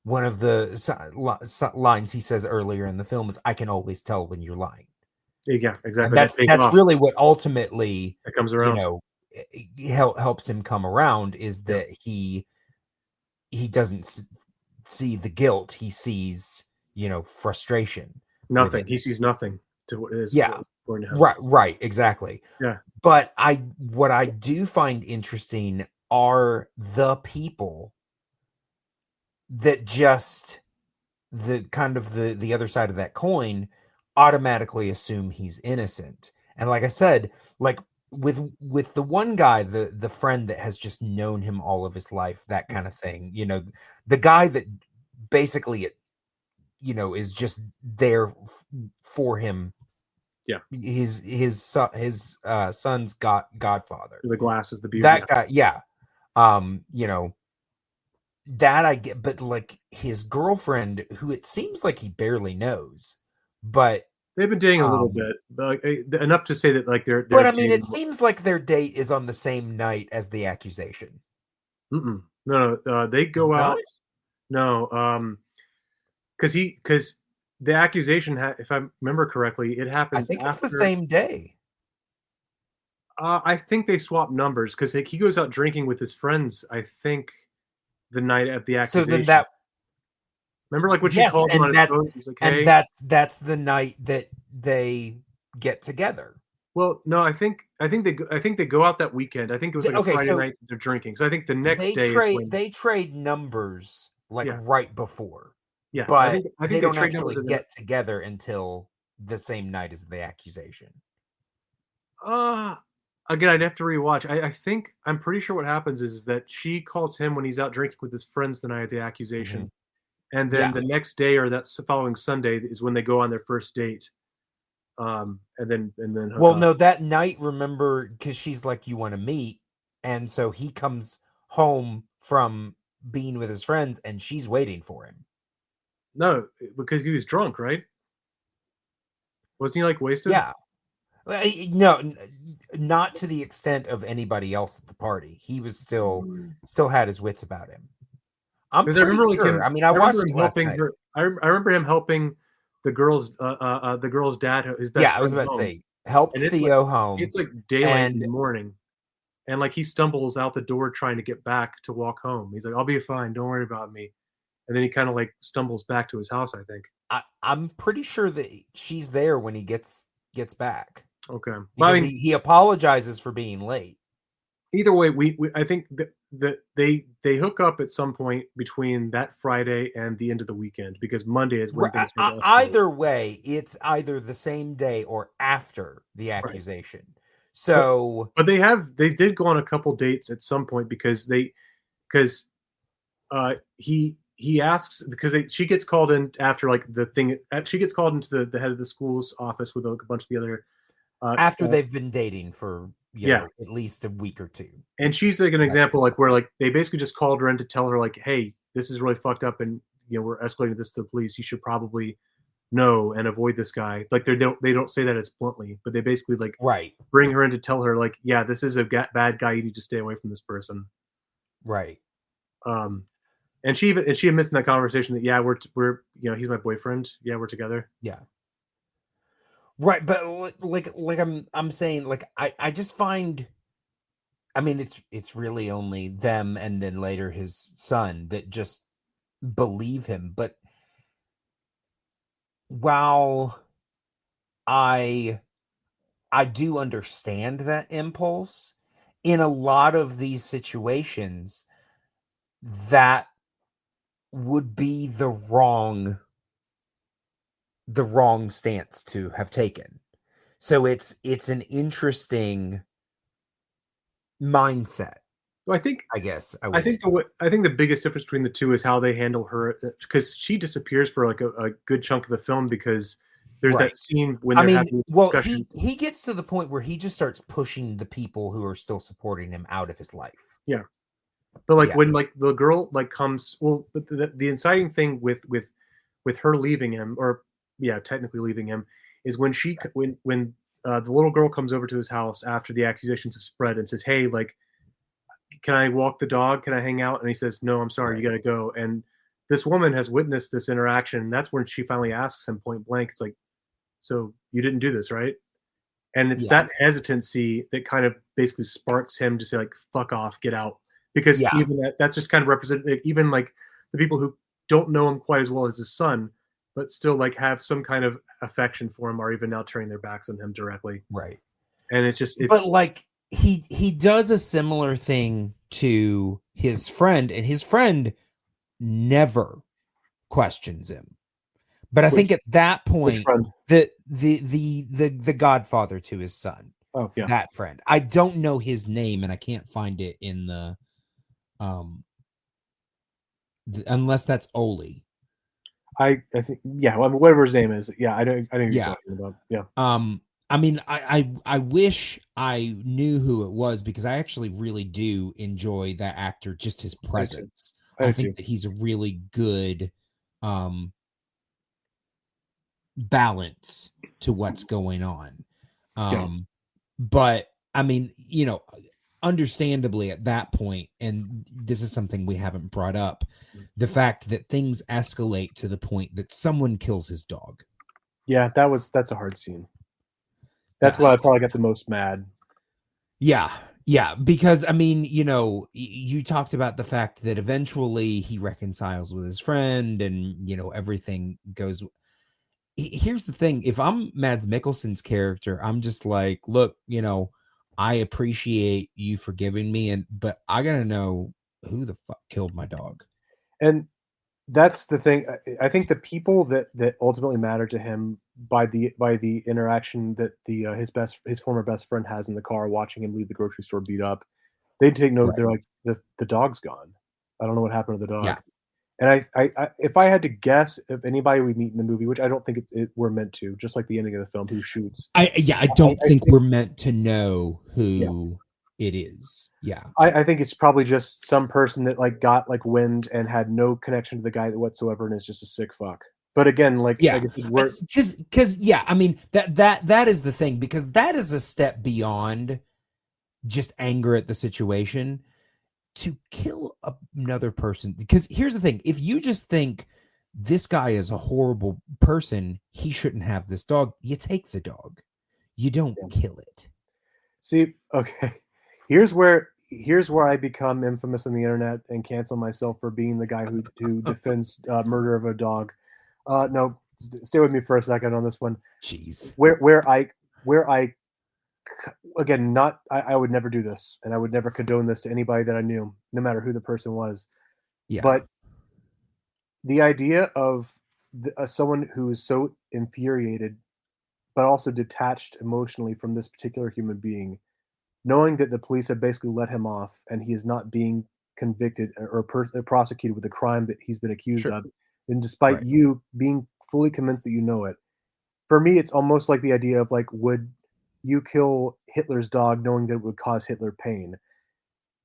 Speaker 2: one of the lines he says earlier in the film is, "I can always tell when you're lying."
Speaker 3: yeah,
Speaker 2: And
Speaker 3: exactly. That
Speaker 2: that's
Speaker 3: pays
Speaker 2: that's
Speaker 3: off.
Speaker 2: really what ultimately,
Speaker 3: That comes
Speaker 2: you
Speaker 3: around.
Speaker 2: know, helps him come around, is
Speaker 3: Yeah,
Speaker 2: that he doesn't see the guilt. He sees, frustration
Speaker 3: nothing.
Speaker 2: within
Speaker 3: He
Speaker 2: it.
Speaker 3: sees nothing to what is
Speaker 2: Yeah.
Speaker 3: going to him.
Speaker 2: Right, exactly.
Speaker 3: Yeah,
Speaker 2: But what I do find interesting are the people that just the kind of the other side of that coin automatically assume he's innocent. And like I said, like with the one guy, the friend that has just known him all of his life, that kind of thing, you know, the guy that basically, you know, is just there for him.
Speaker 3: Yeah.
Speaker 2: His son's godfather.
Speaker 3: The glasses, the beard.
Speaker 2: That guy, yeah. You know, that I get, but like his girlfriend, who it seems like he barely knows, but
Speaker 3: they've been dating a little bit, but like, enough to say that like they're.
Speaker 2: But I mean, it seems like their date is on the same night as the accusation.
Speaker 3: No, they go out. No, because the accusation, if I remember correctly, it happens.
Speaker 2: I think
Speaker 3: after,
Speaker 2: it's the same day.
Speaker 3: I think they swap numbers because like, he goes out drinking with his friends. I think the night at the accusation.
Speaker 2: So then that.
Speaker 3: Remember, like when she called him on his phone, he's like, "Hey,"
Speaker 2: and that's the night that they get together.
Speaker 3: Well, no, I think they go out that weekend. I think it was like a Friday night they're drinking. So I think the next day
Speaker 2: they trade numbers like right before.
Speaker 3: Yeah,
Speaker 2: but
Speaker 3: I think
Speaker 2: they don't actually get together until the same night as the accusation.
Speaker 3: Again, I'd have to rewatch. I think I'm pretty sure what happens is that she calls him when he's out drinking with his friends the night of the accusation, and then the next day or that following Sunday is when they go on their first date. And then
Speaker 2: well, no, that night, remember, because she's like, "You want to meet," and so he comes home from being with his friends, and she's waiting for him.
Speaker 3: No, because he was drunk, right? Wasn't he like wasted?
Speaker 2: Yeah. No, not to the extent of anybody else at the party. He was still had his wits about him. I'm pretty
Speaker 3: remember,
Speaker 2: sure.
Speaker 3: Like
Speaker 2: I mean, I watched him
Speaker 3: helping her. I remember him helping the girl's dad. His best
Speaker 2: I was about to say, helped Theo home.
Speaker 3: It's like daylight in the morning, and like he stumbles out the door trying to get back to walk home. He's like, "I'll be fine. Don't worry about me." And then he kind of like stumbles back to his house. I think.
Speaker 2: I'm pretty sure that she's there when he gets back.
Speaker 3: Okay,
Speaker 2: because I mean, he apologizes for being late.
Speaker 3: Either way, I think that they hook up at some point between that Friday and the end of the weekend because Monday is when things are
Speaker 2: either way, it's either the same day or after the accusation. Right. So,
Speaker 3: but they did go on a couple dates at some point because he asks because she gets called in after like the thing. She gets called into the head of the school's office with a bunch of the other.
Speaker 2: After they've been dating for know, at least a week or two.
Speaker 3: And she's like an example like where like they basically just called her in to tell her like, hey, this is really fucked up and we're escalating this to the police. You should probably know and avoid this guy. Like they don't say that as bluntly, but they basically like bring her in to tell her like, yeah, this is a bad guy. You need to stay away from this person.
Speaker 2: Right.
Speaker 3: And she admits in that conversation that we're he's my boyfriend. Yeah, we're together.
Speaker 2: Yeah. Right, but like I'm saying, like I just find, I mean, it's really only them and then later his son that just believe him. But while I do understand that impulse, in a lot of these situations, that would be the wrong stance to have taken. So it's an interesting mindset.
Speaker 3: So I think the biggest difference between the two is how they handle her, because she disappears for like a good chunk of the film because there's that scene when they're having a discussion.
Speaker 2: He gets to the point where he just starts pushing the people who are still supporting him out of his life.
Speaker 3: Yeah. But like when like the girl like comes, well, the inciting thing with her leaving him, or technically leaving him, is when when the little girl comes over to his house after the accusations have spread and says, hey, like, can I walk the dog? Can I hang out? And he says, no, I'm sorry, you got to go. And this woman has witnessed this interaction. And that's when she finally asks him point blank, it's like, so you didn't do this, right? And it's that hesitancy that kind of basically sparks him to say like, fuck off, get out. Because even that's just kind of representative, even like the people who don't know him quite as well as his son, but still like have some kind of affection for him are even now turning their backs on him directly.
Speaker 2: Right.
Speaker 3: And it's
Speaker 2: but like he does a similar thing to his friend, and his friend never questions him. But I think at that
Speaker 3: Which
Speaker 2: point,
Speaker 3: friend?
Speaker 2: the godfather to his son,
Speaker 3: Oh yeah,
Speaker 2: that friend. I don't know his name, and I can't find it in the um unless that's Oli.
Speaker 3: I think yeah. Well, I mean, whatever his name is, yeah. I know who you're
Speaker 2: Yeah.
Speaker 3: talking about. Yeah,
Speaker 2: I mean, I wish I knew who it was because I actually really do enjoy that actor, just his
Speaker 3: I do too.
Speaker 2: presence.
Speaker 3: I
Speaker 2: I
Speaker 3: do
Speaker 2: think
Speaker 3: too.
Speaker 2: that he's a really good balance to what's going on.
Speaker 3: Yeah,
Speaker 2: But I mean, understandably at that point, and this is something we haven't brought up, the fact that things escalate to the point that someone kills his dog.
Speaker 3: yeah. That's a hard scene. That's
Speaker 2: Yeah.
Speaker 3: what I probably got the most mad.
Speaker 2: Yeah. Yeah. Because, I mean, you talked about the fact that eventually he reconciles with his friend and, everything goes. Here's the thing. If I'm Mads Mikkelsen's character, I'm just like, look, I appreciate you forgiving me, but I got to know who the fuck killed my dog.
Speaker 3: And that's the thing. I think the people that ultimately matter to him by the interaction that his former best friend has in the car watching him leave the grocery store beat up, they take note.
Speaker 2: Right.
Speaker 3: They're like the dog's gone. I don't know what happened to the
Speaker 2: Yeah.
Speaker 3: dog. And I if I had to guess if anybody we meet in the movie, which I don't think we're meant to, just like the ending of the film, who shoots.
Speaker 2: I don't
Speaker 3: I
Speaker 2: think
Speaker 3: think
Speaker 2: we're meant to know
Speaker 3: yeah.
Speaker 2: who it is. Yeah.
Speaker 3: I think it's probably just some person that like got like wind and had no connection to the guy whatsoever and is just a sick fuck. But again, like
Speaker 2: Yeah.
Speaker 3: I said, we're
Speaker 2: Because yeah, I mean that is the thing, because that is a step beyond just anger at the situation to kill another person. Because here's the thing, if you just think this guy is a horrible person, he shouldn't have this dog, you take the dog, you don't
Speaker 3: yeah.
Speaker 2: kill it.
Speaker 3: See, okay. Here's where I become infamous on the internet and cancel myself for being the guy who defends murder of a dog. No, stay with me for a second on this one.
Speaker 2: Jeez.
Speaker 3: Where I again, not I would never do this, and I would never condone this to anybody that I knew, no matter who the person was.
Speaker 2: Yeah.
Speaker 3: But the idea of someone who is so infuriated, but also detached emotionally from this particular human being, knowing that the police have basically let him off and he is not being convicted or prosecuted with the crime that he's been accused
Speaker 2: Sure.
Speaker 3: of, and despite
Speaker 2: Right.
Speaker 3: you being fully convinced that you know it, for me, it's almost like the idea of like, would you kill Hitler's dog knowing that it would cause Hitler pain?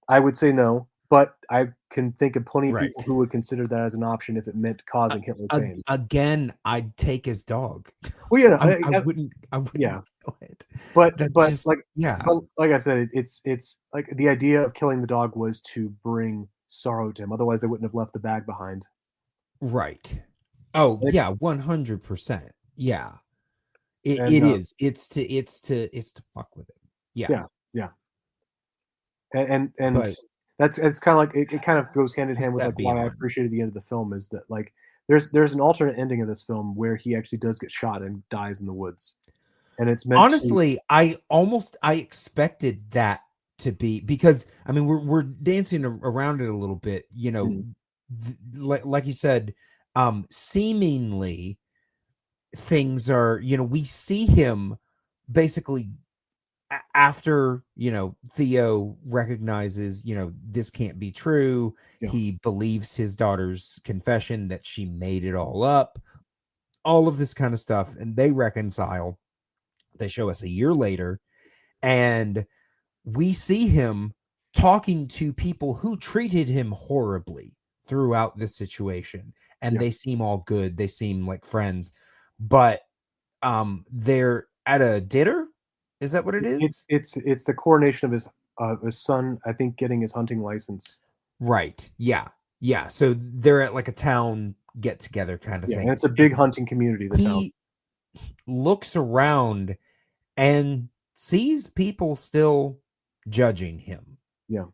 Speaker 3: I would say no, but I can think of plenty of people
Speaker 2: Right.
Speaker 3: who would consider that as an option if it meant causing Hitler pain.
Speaker 2: Again, I'd take his dog.
Speaker 3: Well, you know,
Speaker 2: I wouldn't
Speaker 3: yeah,
Speaker 2: kill it.
Speaker 3: but
Speaker 2: That's
Speaker 3: but
Speaker 2: just, yeah.
Speaker 3: but like I said, it's like the idea of killing the dog was to bring sorrow to him. Otherwise, they wouldn't have left the bag behind.
Speaker 2: Right. Oh,
Speaker 3: And,
Speaker 2: yeah, 100%. Yeah. It,
Speaker 3: and
Speaker 2: it is. It's to fuck with it. Yeah.
Speaker 3: yeah, yeah, and
Speaker 2: But
Speaker 3: that's it's kind of like it kind of goes hand in
Speaker 2: it's a
Speaker 3: hand with
Speaker 2: step
Speaker 3: like why I
Speaker 2: beyond.
Speaker 3: appreciated the end of the film is that like there's an alternate ending of this film where he actually does get shot and dies in the woods, and it's meant to
Speaker 2: Honestly, I expected that to be, because I mean we're dancing around it a little bit,
Speaker 3: mm,
Speaker 2: like you said, seemingly things are, we see him basically after, Theo recognizes, this can't be true.
Speaker 3: yeah
Speaker 2: He believes his daughter's confession that she made it all up, all of this kind of stuff, and they reconcile. They show us a year later, and we see him talking to people who treated him horribly throughout this situation, and
Speaker 3: yeah.
Speaker 2: they seem all good, they seem like friends, but they're at a dinner. Is that what it is?
Speaker 3: It's the coronation of his son, I think, getting his hunting license.
Speaker 2: Right. Yeah. Yeah. So they're at like a town get together kind of
Speaker 3: Yeah, and
Speaker 2: thing.
Speaker 3: it's a big
Speaker 2: And
Speaker 3: hunting community, the town.
Speaker 2: he looks around and sees people still judging him.
Speaker 3: Yeah,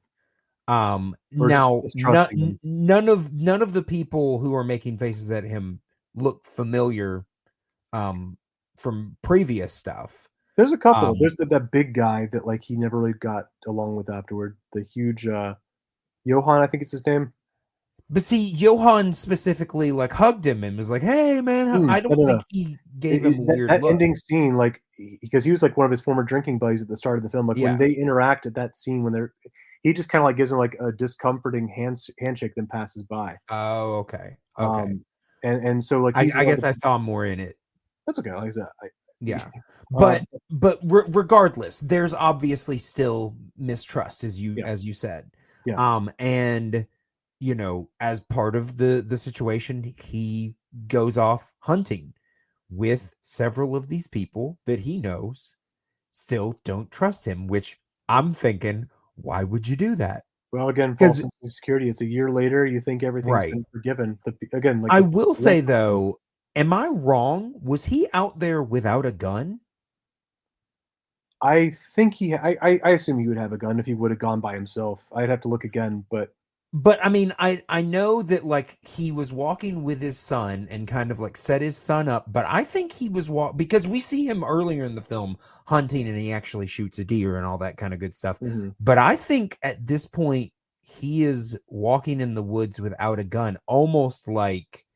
Speaker 3: or just
Speaker 2: Now
Speaker 3: distrusting him.
Speaker 2: none of the people who are making faces at him look familiar from previous stuff.
Speaker 3: There's a couple.
Speaker 2: Um
Speaker 3: There's that big guy that like he never really got along with afterward. The huge Johan, I think it's his name.
Speaker 2: But see, Johann specifically like hugged him and was like, "Hey, man," I don't
Speaker 3: No.
Speaker 2: think he gave him a
Speaker 3: That,
Speaker 2: weird
Speaker 3: that
Speaker 2: look.
Speaker 3: ending scene, like, because he was like one of his former drinking buddies at the start of the film. Like when
Speaker 2: Yeah.
Speaker 3: they interact at that scene, he just kind of like gives him like a discomforting handshake, then passes by.
Speaker 2: Oh, okay. Okay.
Speaker 3: Um, and so like he's
Speaker 2: I
Speaker 3: one
Speaker 2: guess
Speaker 3: of
Speaker 2: I
Speaker 3: the,
Speaker 2: saw more in it.
Speaker 3: that's okay. Like I said,
Speaker 2: Yeah.
Speaker 3: uh,
Speaker 2: But regardless, there's obviously still mistrust, as
Speaker 3: yeah,
Speaker 2: you said.
Speaker 3: yeah.
Speaker 2: And you know, as part of the situation, he goes off hunting with several of these people that he knows still don't trust him, which I'm thinking, why would you do that?
Speaker 3: Well, again, false
Speaker 2: Because
Speaker 3: sense of security. It's a year later. You think everything's
Speaker 2: right.
Speaker 3: been forgiven. But again, like
Speaker 2: I
Speaker 3: the
Speaker 2: will
Speaker 3: real
Speaker 2: say
Speaker 3: person,
Speaker 2: though, am I wrong? Was he out there without a gun?
Speaker 3: I think I assume he would have a gun if he would have gone by himself. I'd have to look again, but
Speaker 2: But I mean, I know that like he was walking with his son and kind of like set his son up, but I think he was because we see him earlier in the film hunting and he actually shoots a deer and all that kind of good stuff.
Speaker 3: mhm.
Speaker 2: But I think at this point he is walking in the woods without a gun, almost like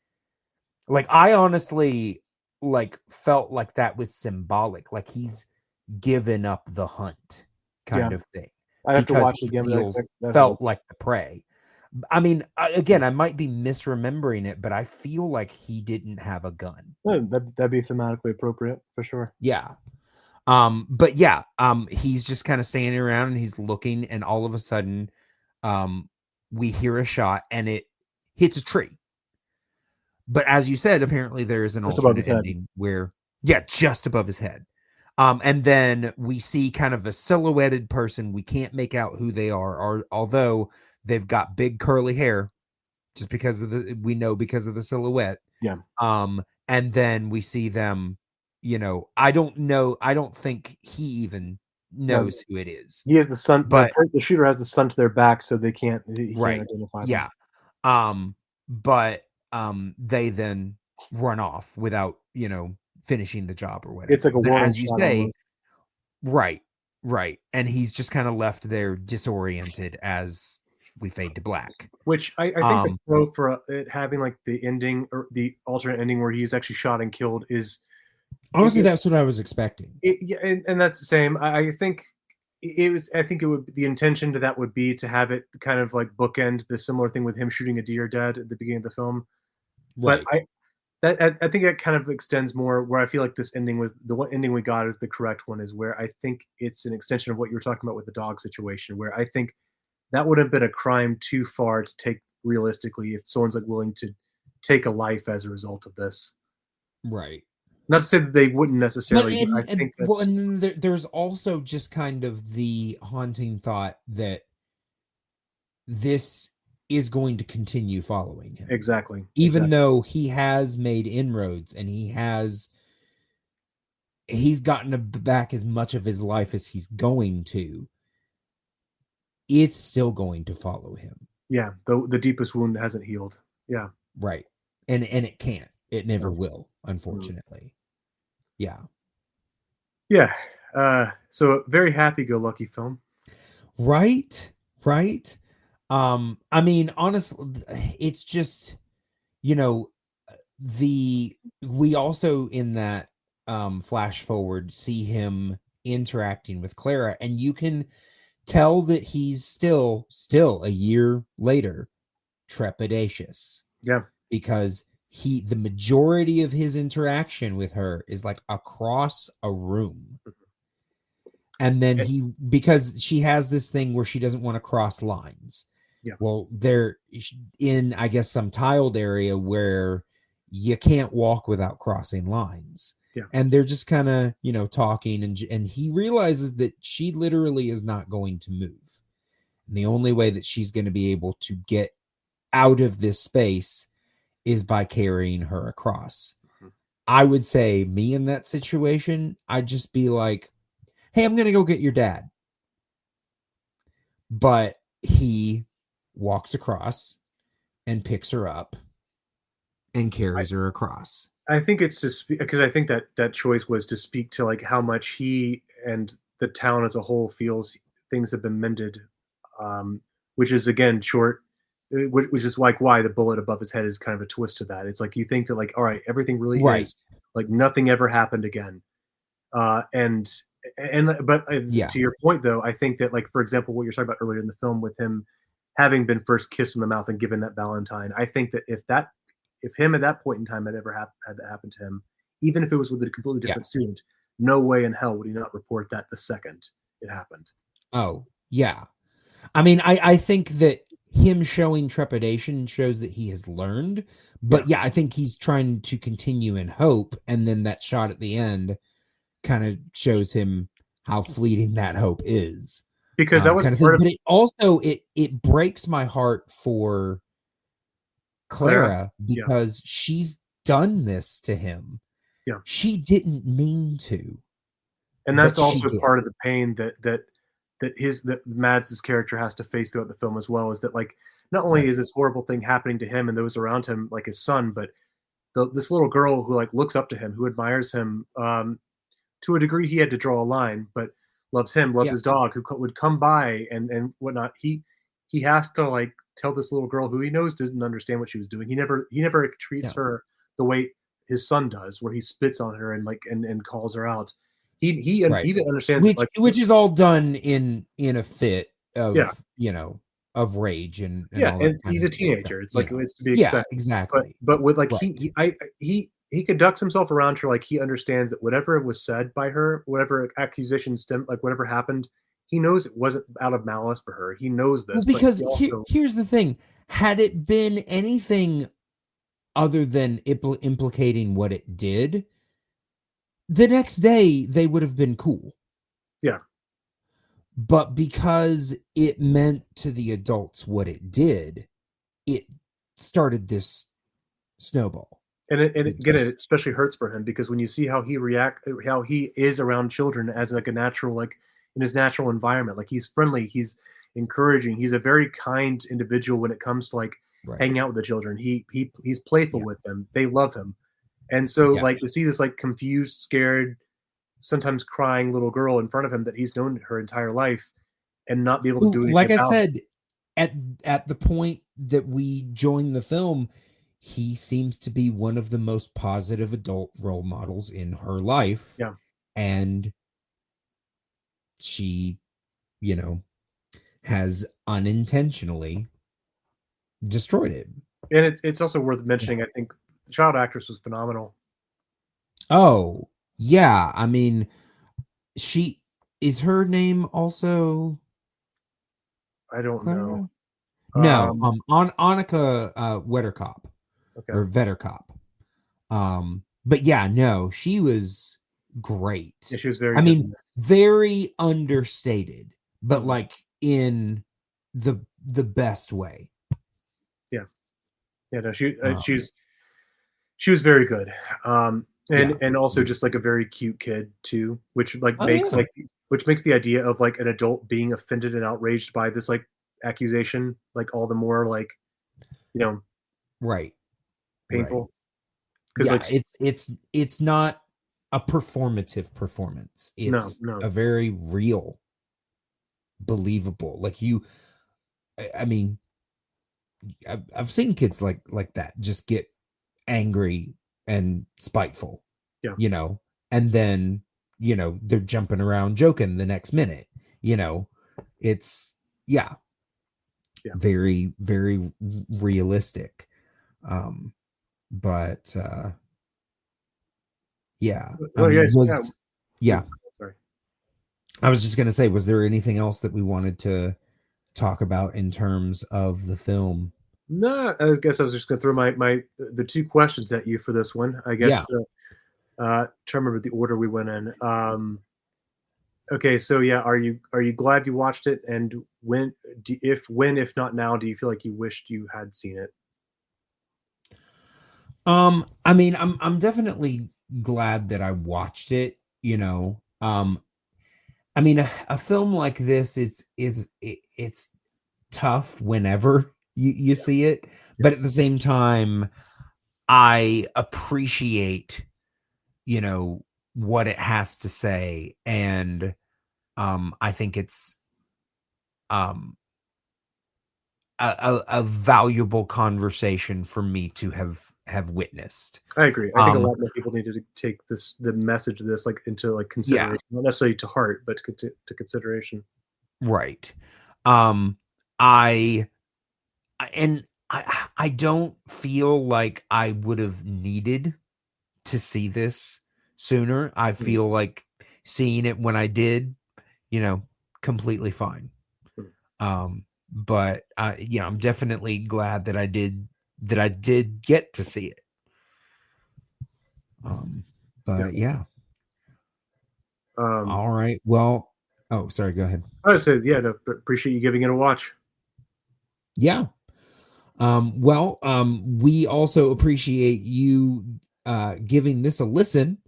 Speaker 2: I honestly like felt like that was symbolic, like he's given up the hunt
Speaker 3: Yeah,
Speaker 2: kind of thing
Speaker 3: I'd have to
Speaker 2: because
Speaker 3: watch it
Speaker 2: he
Speaker 3: again, but that
Speaker 2: felt
Speaker 3: holds.
Speaker 2: like the prey. I mean, again, I might be misremembering it, but I feel like he didn't have a gun.
Speaker 3: Yeah, that'd be thematically appropriate for sure.
Speaker 2: Yeah. But yeah, he's just kind of standing around and he's looking, and all of a sudden, we hear a shot and it hits a tree. But as you said, apparently there is an
Speaker 3: Just above
Speaker 2: alternate
Speaker 3: his head.
Speaker 2: ending where, yeah, just above his head. And then we see kind of a silhouetted person. We can't make out who they are, or although they've got big curly hair, just because of because of the silhouette.
Speaker 3: Yeah.
Speaker 2: And then we see them, you know, I don't know, I don't think he even
Speaker 3: No,
Speaker 2: knows who it is.
Speaker 3: he has the sun.
Speaker 2: But
Speaker 3: The shooter has the sun to their back, so he can't
Speaker 2: right.
Speaker 3: identify them.
Speaker 2: Yeah. Um, but they then run off without, you know, finishing the job or
Speaker 3: It's like
Speaker 2: whatever.
Speaker 3: a
Speaker 2: But
Speaker 3: warning
Speaker 2: as you
Speaker 3: shot
Speaker 2: say,
Speaker 3: almost.
Speaker 2: right, right. And he's just kind of left there disoriented as we fade to black.
Speaker 3: Which I think the
Speaker 2: Um,
Speaker 3: quote for it having like the ending or the alternate ending where he's actually shot and killed is
Speaker 2: honestly,
Speaker 3: it,
Speaker 2: that's what I was expecting.
Speaker 3: yeah, and that's the same. I think it was. I think it would the intention to that would be to have it kind of like bookend the similar thing with him shooting a deer dead at the beginning of the film. But
Speaker 2: Right.
Speaker 3: I think that kind of extends more where I feel like this ending was the one ending we got is the correct one is where I think it's an extension of what you were talking about with the dog situation where I think that would have been a crime too far to take realistically if someone's like willing to take a life as a result of this.
Speaker 2: Right.
Speaker 3: Not to say that they wouldn't
Speaker 2: But
Speaker 3: necessarily, but I think
Speaker 2: well,
Speaker 3: that's
Speaker 2: and then there's also just kind of the haunting thought that this is going to continue following him,
Speaker 3: exactly
Speaker 2: even though he has made inroads and he's gotten back as much of his life as he's going to. It's still going to follow him,
Speaker 3: yeah. The deepest wound hasn't healed. Yeah,
Speaker 2: right? And it can't. It never
Speaker 3: no.
Speaker 2: will,
Speaker 3: Mm.
Speaker 2: unfortunately. Yeah.
Speaker 3: Yeah. So very happy-go-lucky film.
Speaker 2: Right. Right. I mean, honestly, it's just, you know, we also in that flash forward see him interacting with Clara, and you can tell that he's still a year later trepidatious
Speaker 3: Yeah,
Speaker 2: because the majority of his interaction with her is like across a room. And then because she has this thing where she doesn't want to cross lines.
Speaker 3: yeah.
Speaker 2: Well, they're in, I guess, some tiled area where you can't walk without crossing lines.
Speaker 3: Yeah.
Speaker 2: And they're just kind of, you know, talking, and he realizes that she literally is not going to move. And the only way that she's going to be able to get out of this space is by carrying her across.
Speaker 3: Mhm.
Speaker 2: I would say me in that situation, I'd just be like, hey, I'm going to go get your dad. But he walks across and picks her up and carries her across.
Speaker 3: I think it's to speak because I think that choice was to speak to like how much he and the town as a whole feels things have been mended, which is again short which is like why the bullet above his head is kind of a twist to that. It's like you think that like, all right, everything really
Speaker 2: Right.
Speaker 3: is like nothing ever happened again. And
Speaker 2: Yeah.
Speaker 3: to your point though, I think that like for example, what you're talking about earlier in the film with him having been first kissed in the mouth and given that Valentine, I think that if him at that point in time had that happen to him, even if it was with a completely
Speaker 2: Yeah.
Speaker 3: different student, no way in hell would he not report that the second it happened.
Speaker 2: Oh, yeah. I mean, I think that him showing trepidation shows that he has learned. But yeah, I think he's trying to continue in hope. And then that shot at the end kind of shows him how fleeting that hope is.
Speaker 3: Because that was
Speaker 2: kind of
Speaker 3: part
Speaker 2: thing.
Speaker 3: of
Speaker 2: But it also it breaks my heart for Clara
Speaker 3: Yeah.
Speaker 2: because she's done this to him.
Speaker 3: Yeah.
Speaker 2: She didn't mean to.
Speaker 3: And that's
Speaker 2: but she
Speaker 3: also
Speaker 2: did.
Speaker 3: part of the pain that Mads's character has to face throughout the film as well, is that like not only
Speaker 2: Right.
Speaker 3: is this horrible thing happening to him and those around him, like his son, but this little girl who like looks up to him, who admires him, to a degree he had to draw a line, but loves him, loves
Speaker 2: Yeah.
Speaker 3: his dog, who would come by and whatnot. He has to like tell this little girl who he knows doesn't understand what she was doing. He never treats her the way his son does, where he spits on her and like and calls her out. He
Speaker 2: Right.
Speaker 3: even understands that, like
Speaker 2: Which is all done in a fit
Speaker 3: yeah.
Speaker 2: Of rage and
Speaker 3: Yeah,
Speaker 2: all that
Speaker 3: and
Speaker 2: kind
Speaker 3: he's
Speaker 2: of
Speaker 3: a teenager.
Speaker 2: stuff,
Speaker 3: It's like it's to be
Speaker 2: Yeah,
Speaker 3: expected.
Speaker 2: exactly.
Speaker 3: But with like
Speaker 2: Right.
Speaker 3: he conducts himself around her like he understands that whatever was said by her, whatever accusations stem, like whatever happened, he knows it wasn't out of malice for her. He knows
Speaker 2: Well,
Speaker 3: this, but
Speaker 2: because
Speaker 3: he also
Speaker 2: here's the thing. Had it been anything other than implicating what it did, the next day they would have been cool.
Speaker 3: yeah.
Speaker 2: But because it meant to the adults what it did, it started this snowball.
Speaker 3: And again, it especially hurts for him because when you see how how he is around children as like a natural, like in his natural environment, like he's friendly, he's encouraging, he's a very kind individual when it comes to like
Speaker 2: Right.
Speaker 3: hanging out with the children. He's playful with them. They love him, and so
Speaker 2: Yeah.
Speaker 3: like to see this like confused, scared, sometimes crying little girl in front of him that he's known her entire life, and not be able to do anything
Speaker 2: Like I
Speaker 3: about it.
Speaker 2: said, at the point that we join the film, he seems to be one of the most positive adult role models in her life.
Speaker 3: Yeah.
Speaker 2: And she, has unintentionally destroyed it.
Speaker 3: And it's also worth mentioning, I think the child actress was phenomenal.
Speaker 2: Oh, yeah. I mean, is her name also
Speaker 3: I don't
Speaker 2: Clara?
Speaker 3: know.
Speaker 2: No, Annika Wetterkop
Speaker 3: Okay.
Speaker 2: or Vetterkop. But yeah, no, she was great.
Speaker 3: Yeah, she was very
Speaker 2: I
Speaker 3: good
Speaker 2: mean,
Speaker 3: in this.
Speaker 2: very understated, but
Speaker 3: Mhm.
Speaker 2: like in the best way.
Speaker 3: Yeah. Yeah, no, she was very good. And also just like a very cute kid too, which like
Speaker 2: Oh,
Speaker 3: makes
Speaker 2: yeah.
Speaker 3: which makes the idea of like an adult being offended and outraged by this like accusation like all the more like
Speaker 2: Right.
Speaker 3: painful.
Speaker 2: Yeah,
Speaker 3: Like
Speaker 2: it's not a performative performance. It's
Speaker 3: no.
Speaker 2: a very real, believable. Like I mean, I've seen kids like that just get angry and spiteful.
Speaker 3: Yeah.
Speaker 2: And then they're jumping around joking the next minute. It's
Speaker 3: Yeah.
Speaker 2: very, very realistic. But yeah, I
Speaker 3: Oh,
Speaker 2: mean,
Speaker 3: yes, yeah.
Speaker 2: yeah.
Speaker 3: Sorry.
Speaker 2: I was just gonna say, was there anything else that we wanted to talk about in terms of the film?
Speaker 3: No, I guess I was just gonna throw the two questions at you for this one. I
Speaker 2: Yeah.
Speaker 3: guess trying to remember the order we went in. Okay, so yeah, are you glad you watched it? And if not now, do you feel like you wished you had seen it?
Speaker 2: I mean, I'm definitely glad that I watched it, I mean, a film like this, it's tough whenever you see it, but at the same time, I appreciate, what it has to say, and I think it's a valuable conversation for me to have witnessed.
Speaker 3: I agree. I think a lot more people need to take the message of this like into like consideration, not necessarily to heart, but to consideration.
Speaker 2: Right. I don't feel like I would have needed to see this sooner. I feel like seeing it when I did, completely fine. But I'm definitely glad that I did get to see it. But yeah. All right. Well, oh, sorry, go ahead.
Speaker 3: I would say, yeah, no, appreciate you giving it a watch.
Speaker 2: Yeah. Well, we also appreciate you giving this a listen.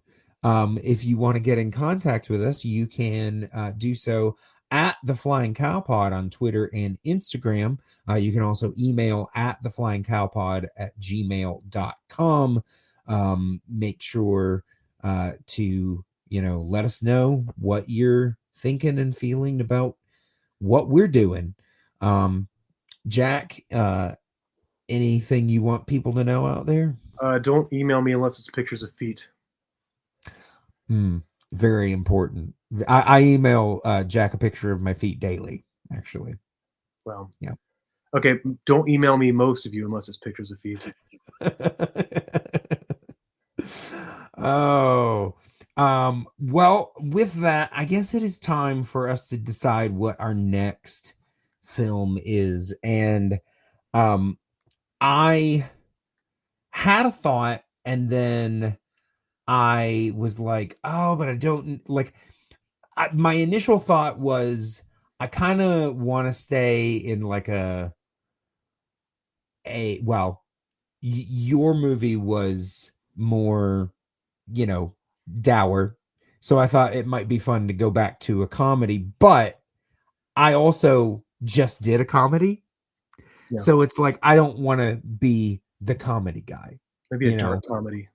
Speaker 2: If you want to get in contact with us, you can do so at the Flying Cow Pod on Twitter and Instagram. You can also email at theflyingcowpod@gmail.com. Make sure to let us know what you're thinking and feeling about what we're doing. Jack, anything you want people to know out there?
Speaker 3: Don't email me unless it's pictures of feet.
Speaker 2: Very important. I email Jack a picture of my feet daily, actually.
Speaker 3: Well,
Speaker 2: yeah.
Speaker 3: Okay, don't email me, most of you, unless it's pictures of feet.
Speaker 2: Oh. Well, with that, I guess it is time for us to decide what our next film is. And I had a thought, and then I was like, oh, but I don't like. My initial thought was I kind of want to stay in like your movie was more, dour. So I thought it might be fun to go back to a comedy, but I also just did a comedy. Yeah. So it's like, I don't want to be the comedy guy.
Speaker 3: Maybe a dark comedy.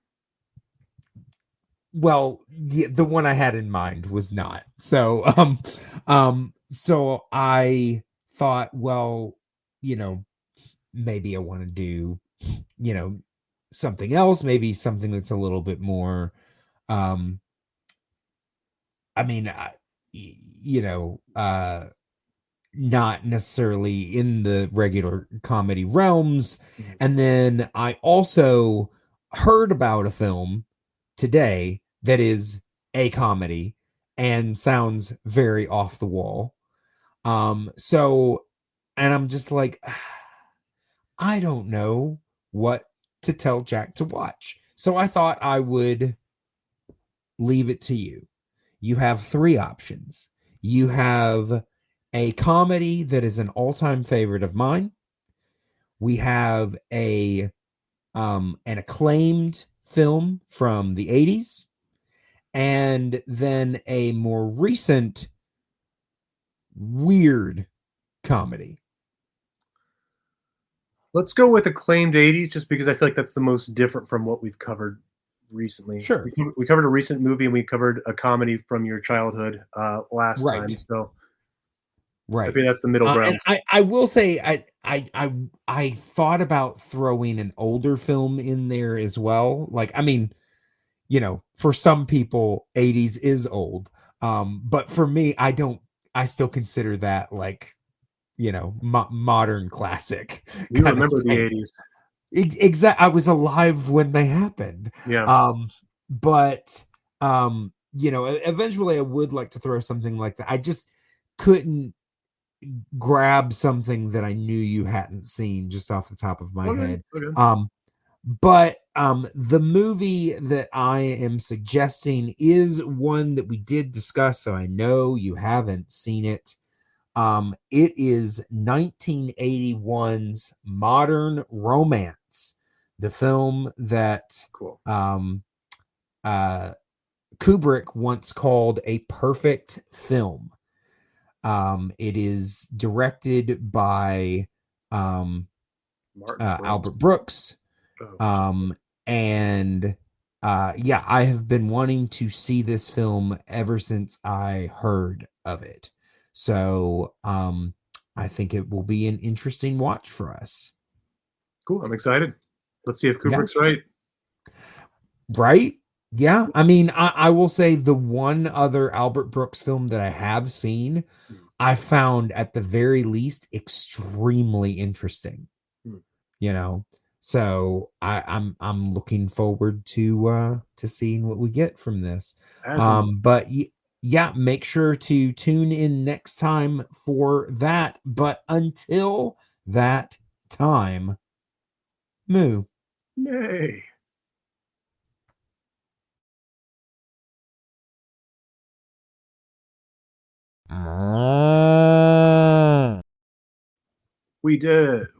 Speaker 2: Well, the one I had in mind was not. So, so I thought, well, maybe I want to do, something else, maybe something that's a little bit more, not necessarily in the regular comedy realms. And then I also heard about a film today that is a comedy and sounds very off the wall. So, and I'm just like, I don't know what to tell Jack to watch. So I thought I would leave it to you. You have three options. You have a comedy that is an all-time favorite of mine. We have an acclaimed film from the 80s, and then a more recent weird comedy.
Speaker 3: Let's go with acclaimed 80s, just because I feel like that's the most different from what we've covered recently.
Speaker 2: Sure.
Speaker 3: We covered a recent movie, and we covered a comedy from your childhood last time. So
Speaker 2: right,
Speaker 3: I think that's the middle ground.
Speaker 2: And I will say I thought about throwing an older film in there as well. Like, I mean, for some people 80s is old, but for me, I still consider that like, modern classic.
Speaker 3: You remember the 80s.
Speaker 2: Exactly. I was alive when they happened.
Speaker 3: Yeah.
Speaker 2: But eventually I would like to throw something like that. I just couldn't grab something that I knew you hadn't seen just off the top of my head. Okay. But the movie that I am suggesting is one that we did discuss, so I know you haven't seen it. It is 1981's Modern Romance, the film that Kubrick once called a perfect film. It is directed by Albert Brooks. And I have been wanting to see this film ever since I heard of it. So I think it will be an interesting watch for us.
Speaker 3: Cool. I'm excited. Let's see if
Speaker 2: Yeah.
Speaker 3: Kubrick's right.
Speaker 2: Right? Yeah. I mean, I will say the one other Albert Brooks film that I have seen, I found at the very least extremely interesting.
Speaker 3: Hmm.
Speaker 2: You know, so I'm looking forward to seeing what we get from this.
Speaker 3: As am I.
Speaker 2: But yeah, make sure to tune in next time for that. But until that time, moo.
Speaker 3: Yay. We did.